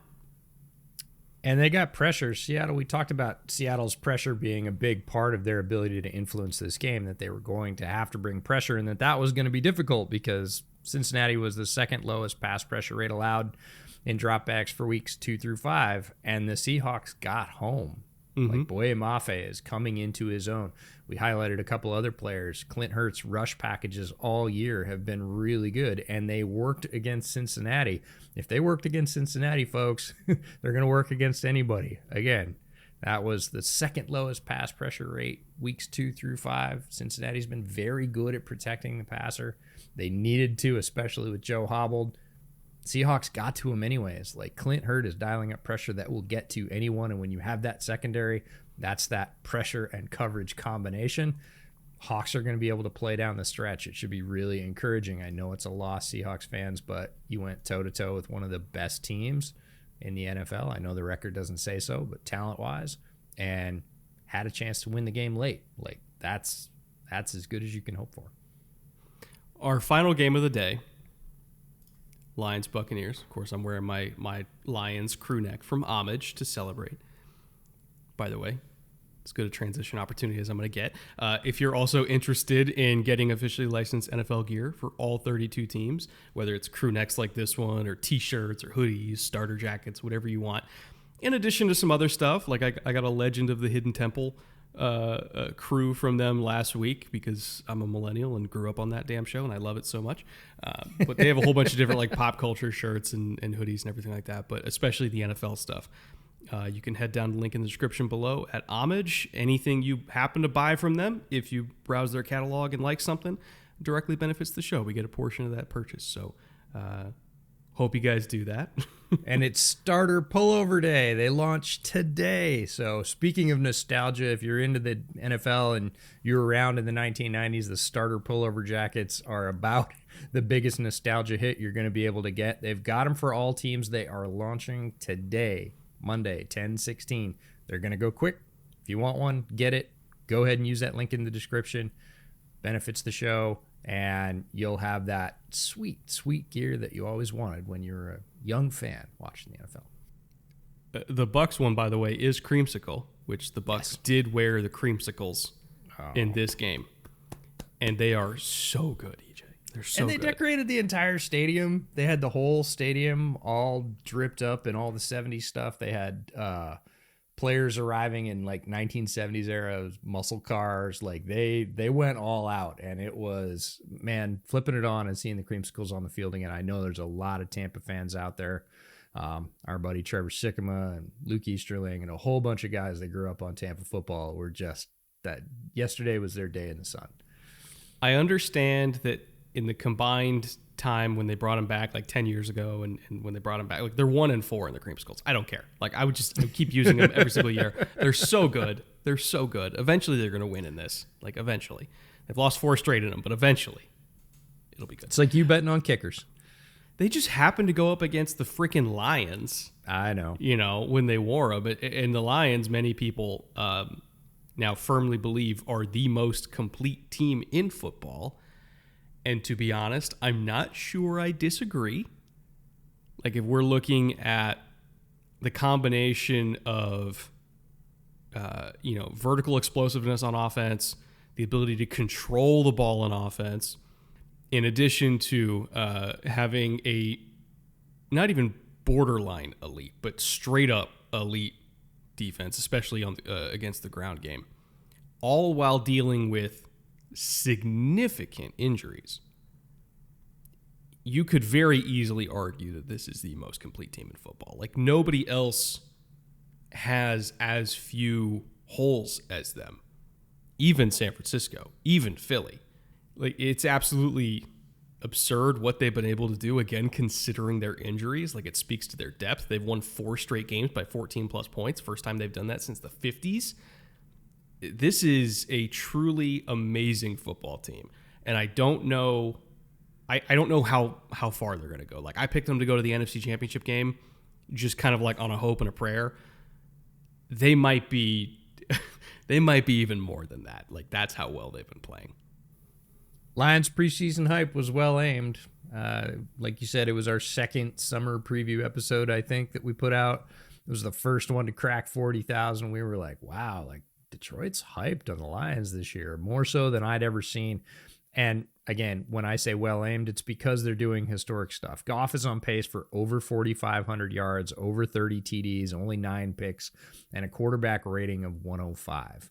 And they got pressure. Seattle, we talked about Seattle's pressure being a big part of their ability to influence this game, that they were going to have to bring pressure, and that was going to be difficult because Cincinnati was the 2nd lowest pass pressure rate allowed in dropbacks for weeks 2 through 5, and the Seahawks got home. Mm-hmm. Like, Boye Mafe is coming into his own. We highlighted a couple other players. Clint Hurtt's rush packages all year have been really good, and they worked against Cincinnati. If they worked against Cincinnati, folks, they're going to work against anybody. Again, that was the 2nd lowest pass pressure rate, weeks 2 through 5. Cincinnati's been very good at protecting the passer. They needed to, especially with Joe hobbled. Seahawks got to him anyways. Like, Clint Hurtt is dialing up pressure that will get to anyone, and when you have that secondary, that's that pressure and coverage combination. Hawks are going to be able to play down the stretch. It should be really encouraging. I know it's a loss, Seahawks fans, but you went toe-to-toe with one of the best teams in the NFL. I know the record doesn't say so, but talent-wise, and had a chance to win the game late. Like, that's as good as you can hope for. Our final game of the day, Lions Buccaneers. Of course, I'm wearing my Lions crew neck from Homage to celebrate. By the way, as good a transition opportunity as I'm going to get. If you're also interested in getting officially licensed NFL gear for all 32 teams, whether it's crew necks like this one, or T-shirts, or hoodies, starter jackets, whatever you want, in addition to some other stuff, like I got a Legend of the Hidden Temple crew from them last week, because I'm a millennial and grew up on that damn show and I love it so much. But they have a whole bunch of different like pop culture shirts and hoodies and everything like that, but especially the NFL stuff. You can head down to the link in the description below at Homage. Anything you happen to buy from them, if you browse their catalog and like something, directly benefits the show. We get a portion of that purchase. So hope you guys do that. And it's Starter Pullover Day. They launched today. So speaking of nostalgia, if you're into the NFL and you're around in the 1990s, the Starter Pullover jackets are about the biggest nostalgia hit you're going to be able to get. They've got them for all teams. They are launching today, Monday, 10/16. They're going to go quick. If you want one, get it. Go ahead and use that link in the description. Benefits the show, and you'll have that sweet, sweet gear that you always wanted when you're a young fan watching the NFL. The Bucs one, by the way, is creamsicle, which the Bucs did wear the creamsicles in this game, and they are so good, EJ. They're so and they good. decorated the entire stadium. They had the whole stadium all dripped up in all the 70s stuff. They had players arriving in like 1970s era muscle cars. Like they went all out, and it was, man, flipping it on and seeing the creamsicles on the field again. I know there's a lot of Tampa fans out there. Our buddy Trevor Sikkema and Luke Easterling and a whole bunch of guys that grew up on Tampa football were just that yesterday was their day in the sun. I understand that in the combined time when they brought him back like 10 years ago and when they brought him back, like they're 1-4 in the creamsicles. I don't care. Like I would keep using them every single year. They're so good. They're so good. Eventually they're going to win in this. Like eventually. They've lost 4 straight in them, but eventually it'll be good. It's like you betting on kickers. They just happened to go up against the freaking Lions. I know. You know, when they wore them. And the Lions, many people now firmly believe are the most complete team in football. And to be honest, I'm not sure I disagree. Like if we're looking at the combination of, vertical explosiveness on offense, the ability to control the ball on offense, in addition to having a not even borderline elite, but straight up elite defense, especially on against the ground game, all while dealing with significant injuries, you could very easily argue that this is the most complete team in football. Like nobody else has as few holes as them. Even San Francisco, even Philly. Like it's absolutely absurd what they've been able to do, again, considering their injuries. Like it speaks to their depth. They've won 4 straight games by 14 plus points. First time they've done that since the 50s. This is a truly amazing football team. And I don't know how far they're going to go. Like I picked them to go to the NFC Championship game just kind of like on a hope and a prayer. They might be even more than that. Like that's how well they've been playing. Lions preseason hype was well aimed. Like you said, it was our second summer preview episode, I think, that we put out. It was the first one to crack 40,000. We were like, wow, like Detroit's hyped on the Lions this year, more so than I'd ever seen. And again, when I say well aimed, it's because they're doing historic stuff. Goff is on pace for over 4,500 yards, over 30 TDs, only 9 picks, and a quarterback rating of 105.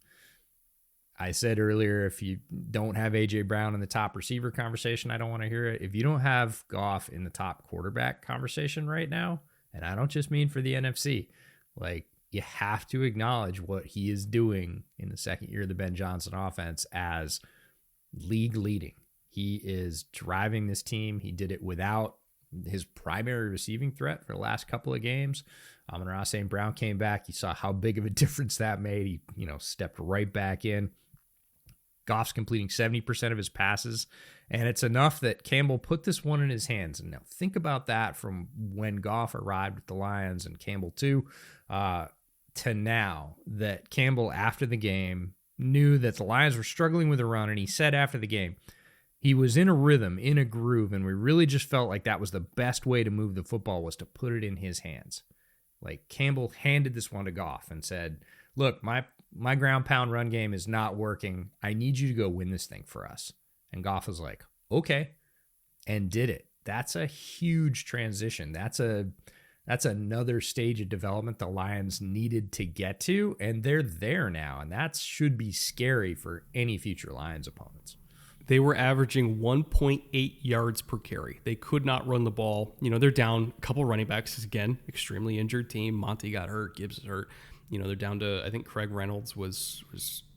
I said earlier, if you don't have A.J. Brown in the top receiver conversation, I don't want to hear it. If you don't have Goff in the top quarterback conversation right now, and I don't just mean for the NFC, like you have to acknowledge what he is doing in the second year of the Ben Johnson offense as league leading. He is driving this team. He did it without his primary receiving threat for the last couple of games. Amon-Ra St. Brown came back. You saw how big of a difference that made. He, stepped right back in. Goff's completing 70% of his passes, and it's enough that Campbell put this one in his hands. And now think about that from when Goff arrived with the Lions and Campbell too, to now that Campbell, after the game, knew that the Lions were struggling with a run, and he said after the game, he was in a rhythm, in a groove, and we really just felt like that was the best way to move the football was to put it in his hands. Like Campbell handed this one to Goff and said, look, my ground pound run game is not working. I need you to go win this thing for us. And Goff was like, okay, and did it. That's a huge transition. That's another stage of development the Lions needed to get to, and they're there now, and that should be scary for any future Lions opponents. They were averaging 1.8 yards per carry. They could not run the ball. They're down a couple running backs. Again, extremely injured team. Monty got hurt. Gibbs is hurt. They're down to, I think Craig Reynolds was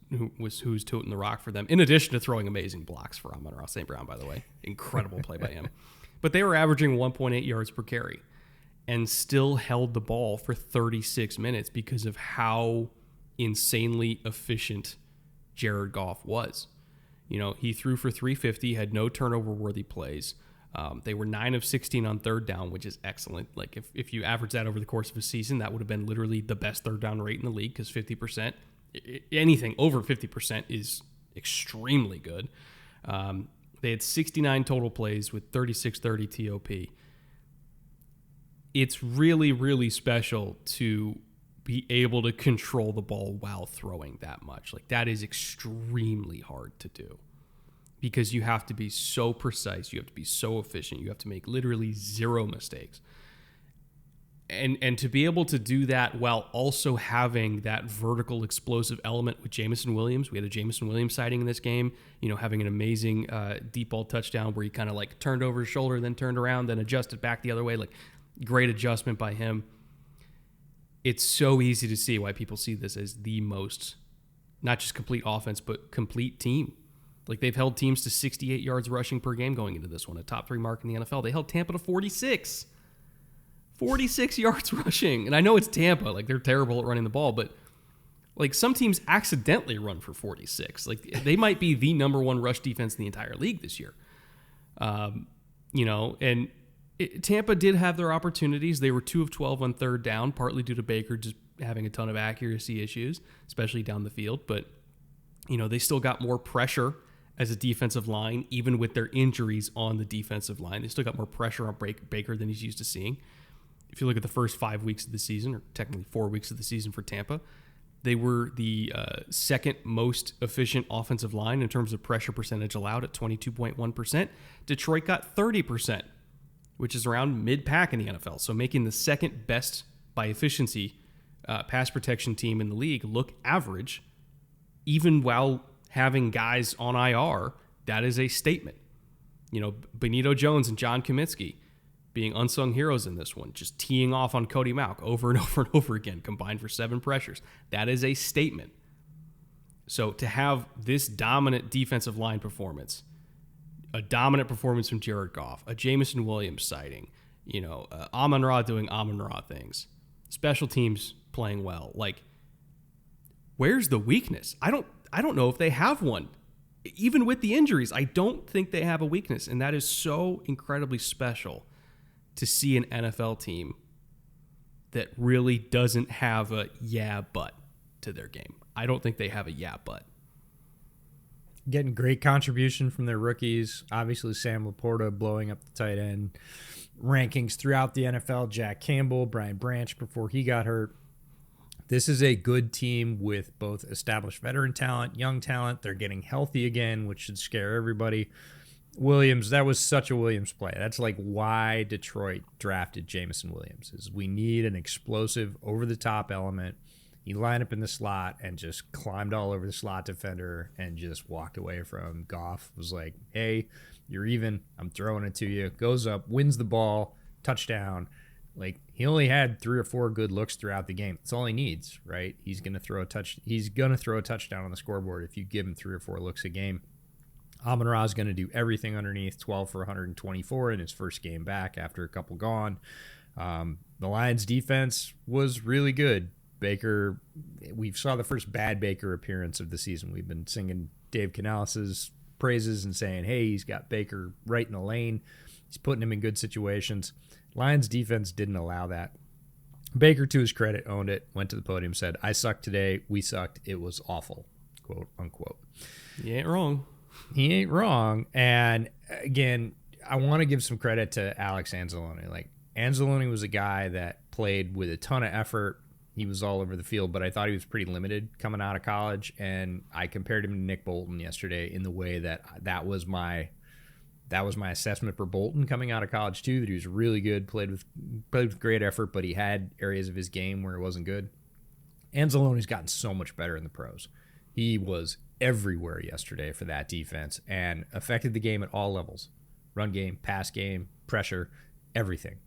who's toting the rock for them, in addition to throwing amazing blocks for Amon-Ra St. Brown, by the way. Incredible play by him. But they were averaging 1.8 yards per carry and still held the ball for 36 minutes because of how insanely efficient Jared Goff was. He threw for 350, had no turnover-worthy plays. They were 9 of 16 on third down, which is excellent. Like if you average that over the course of a season, that would have been literally the best third down rate in the league because 50%, anything over 50% is extremely good. They had 69 total plays with 36-30 TOP. It's really, really special to be able to control the ball while throwing that much. Like that is extremely hard to do. because you have to be so precise, you have to be so efficient, you have to make literally zero mistakes. And to be able to do that while also having that vertical explosive element with Jameson Williams. We had a Jameson Williams sighting in this game, having an amazing deep ball touchdown where he kind of like turned over his shoulder, then turned around, then adjusted back the other way. Like, great adjustment by him. It's so easy to see why people see this as the most, not just complete offense, but complete team. Like, they've held teams to 68 yards rushing per game going into this one, a top 3 mark in the NFL. They held Tampa to 46 yards rushing. And I know it's Tampa, like, they're terrible at running the ball, but like, some teams accidentally run for 46. Like, they might be the number 1 rush defense in the entire league this year. Tampa did have their opportunities. They were 2 of 12 on third down, partly due to Baker just having a ton of accuracy issues, especially down the field. But, they still got more pressure as a defensive line, even with their injuries on the defensive line. They still got more pressure on Baker than he's used to seeing. If you look at the first 5 weeks of the season, or technically 4 weeks of the season for Tampa, they were the second most efficient offensive line in terms of pressure percentage allowed at 22.1%. Detroit got 30%, which is around mid-pack in the NFL. So making the second best by efficiency pass protection team in the league look average, even while having guys on IR, that is a statement. Benito Jones and John Kaminsky being unsung heroes in this one, just teeing off on Cody Mauch over and over and over again, combined for 7 pressures. That is a statement. So to have this dominant defensive line performance, a dominant performance from Jared Goff, a Jameson Williams sighting, Amon-Ra doing Amon-Ra things, special teams playing well. Like, where's the weakness? I don't know if they have one. Even with the injuries, I don't think they have a weakness, and that is so incredibly special to see an NFL team that really doesn't have a yeah but to their game. I don't think they have a yeah but. Getting great contribution from their rookies. Obviously, Sam Laporta blowing up the tight end rankings throughout the NFL. Jack Campbell, Brian Branch before he got hurt. This is a good team with both established veteran talent, young talent. They're getting healthy again, which should scare everybody. Williams, that was such a Williams play. That's like why Detroit drafted Jameson Williams, is we need an explosive, over-the-top element. He lined up in the slot and just climbed all over the slot defender and just walked away from Goff. Was like, hey, you're even. I'm throwing it to you. Goes up, wins the ball, touchdown. Like, he only had 3 or 4 good looks throughout the game. That's all he needs, right? He's gonna throw a touchdown on the scoreboard if you give him 3 or 4 looks a game. Amon-Ra is going to do everything underneath, 12 for 124 in his first game back after a couple gone. The Lions defense was really good. Baker, we saw the first bad Baker appearance of the season. We've been singing Dave Canales' praises and saying, hey, he's got Baker right in the lane. He's putting him in good situations. Lions defense didn't allow that. Baker, to his credit, owned it, went to the podium, said, I sucked today. We sucked. It was awful, quote unquote. You ain't wrong. He ain't wrong. And again, I want to give some credit to Alex Anzalone. Like, Anzalone was a guy that played with a ton of effort. He was all over the field, but I thought he was pretty limited coming out of college. And I compared him to Nick Bolton yesterday in the way that was my assessment for Bolton coming out of college too, that he was really good, played with great effort, but he had areas of his game where it wasn't good. Anzalone's gotten so much better in the pros. He was everywhere yesterday for that defense and affected the game at all levels. Run game, pass game, pressure, everything.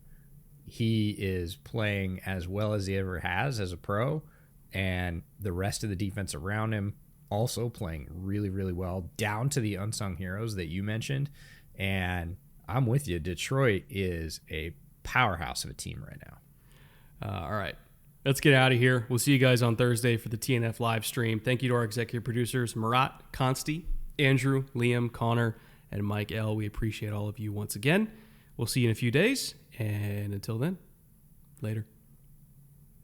He is playing as well as he ever has as a pro, and the rest of the defense around him also playing really, really well, down to the unsung heroes that you mentioned. And I'm with you. Detroit is a powerhouse of a team right now. All right. Let's get out of here. We'll see you guys on Thursday for the TNF live stream. Thank you to our executive producers, Marat, Consti, Andrew, Liam, Connor, and Mike L. We appreciate all of you once again. We'll see you in a few days. And until then, later.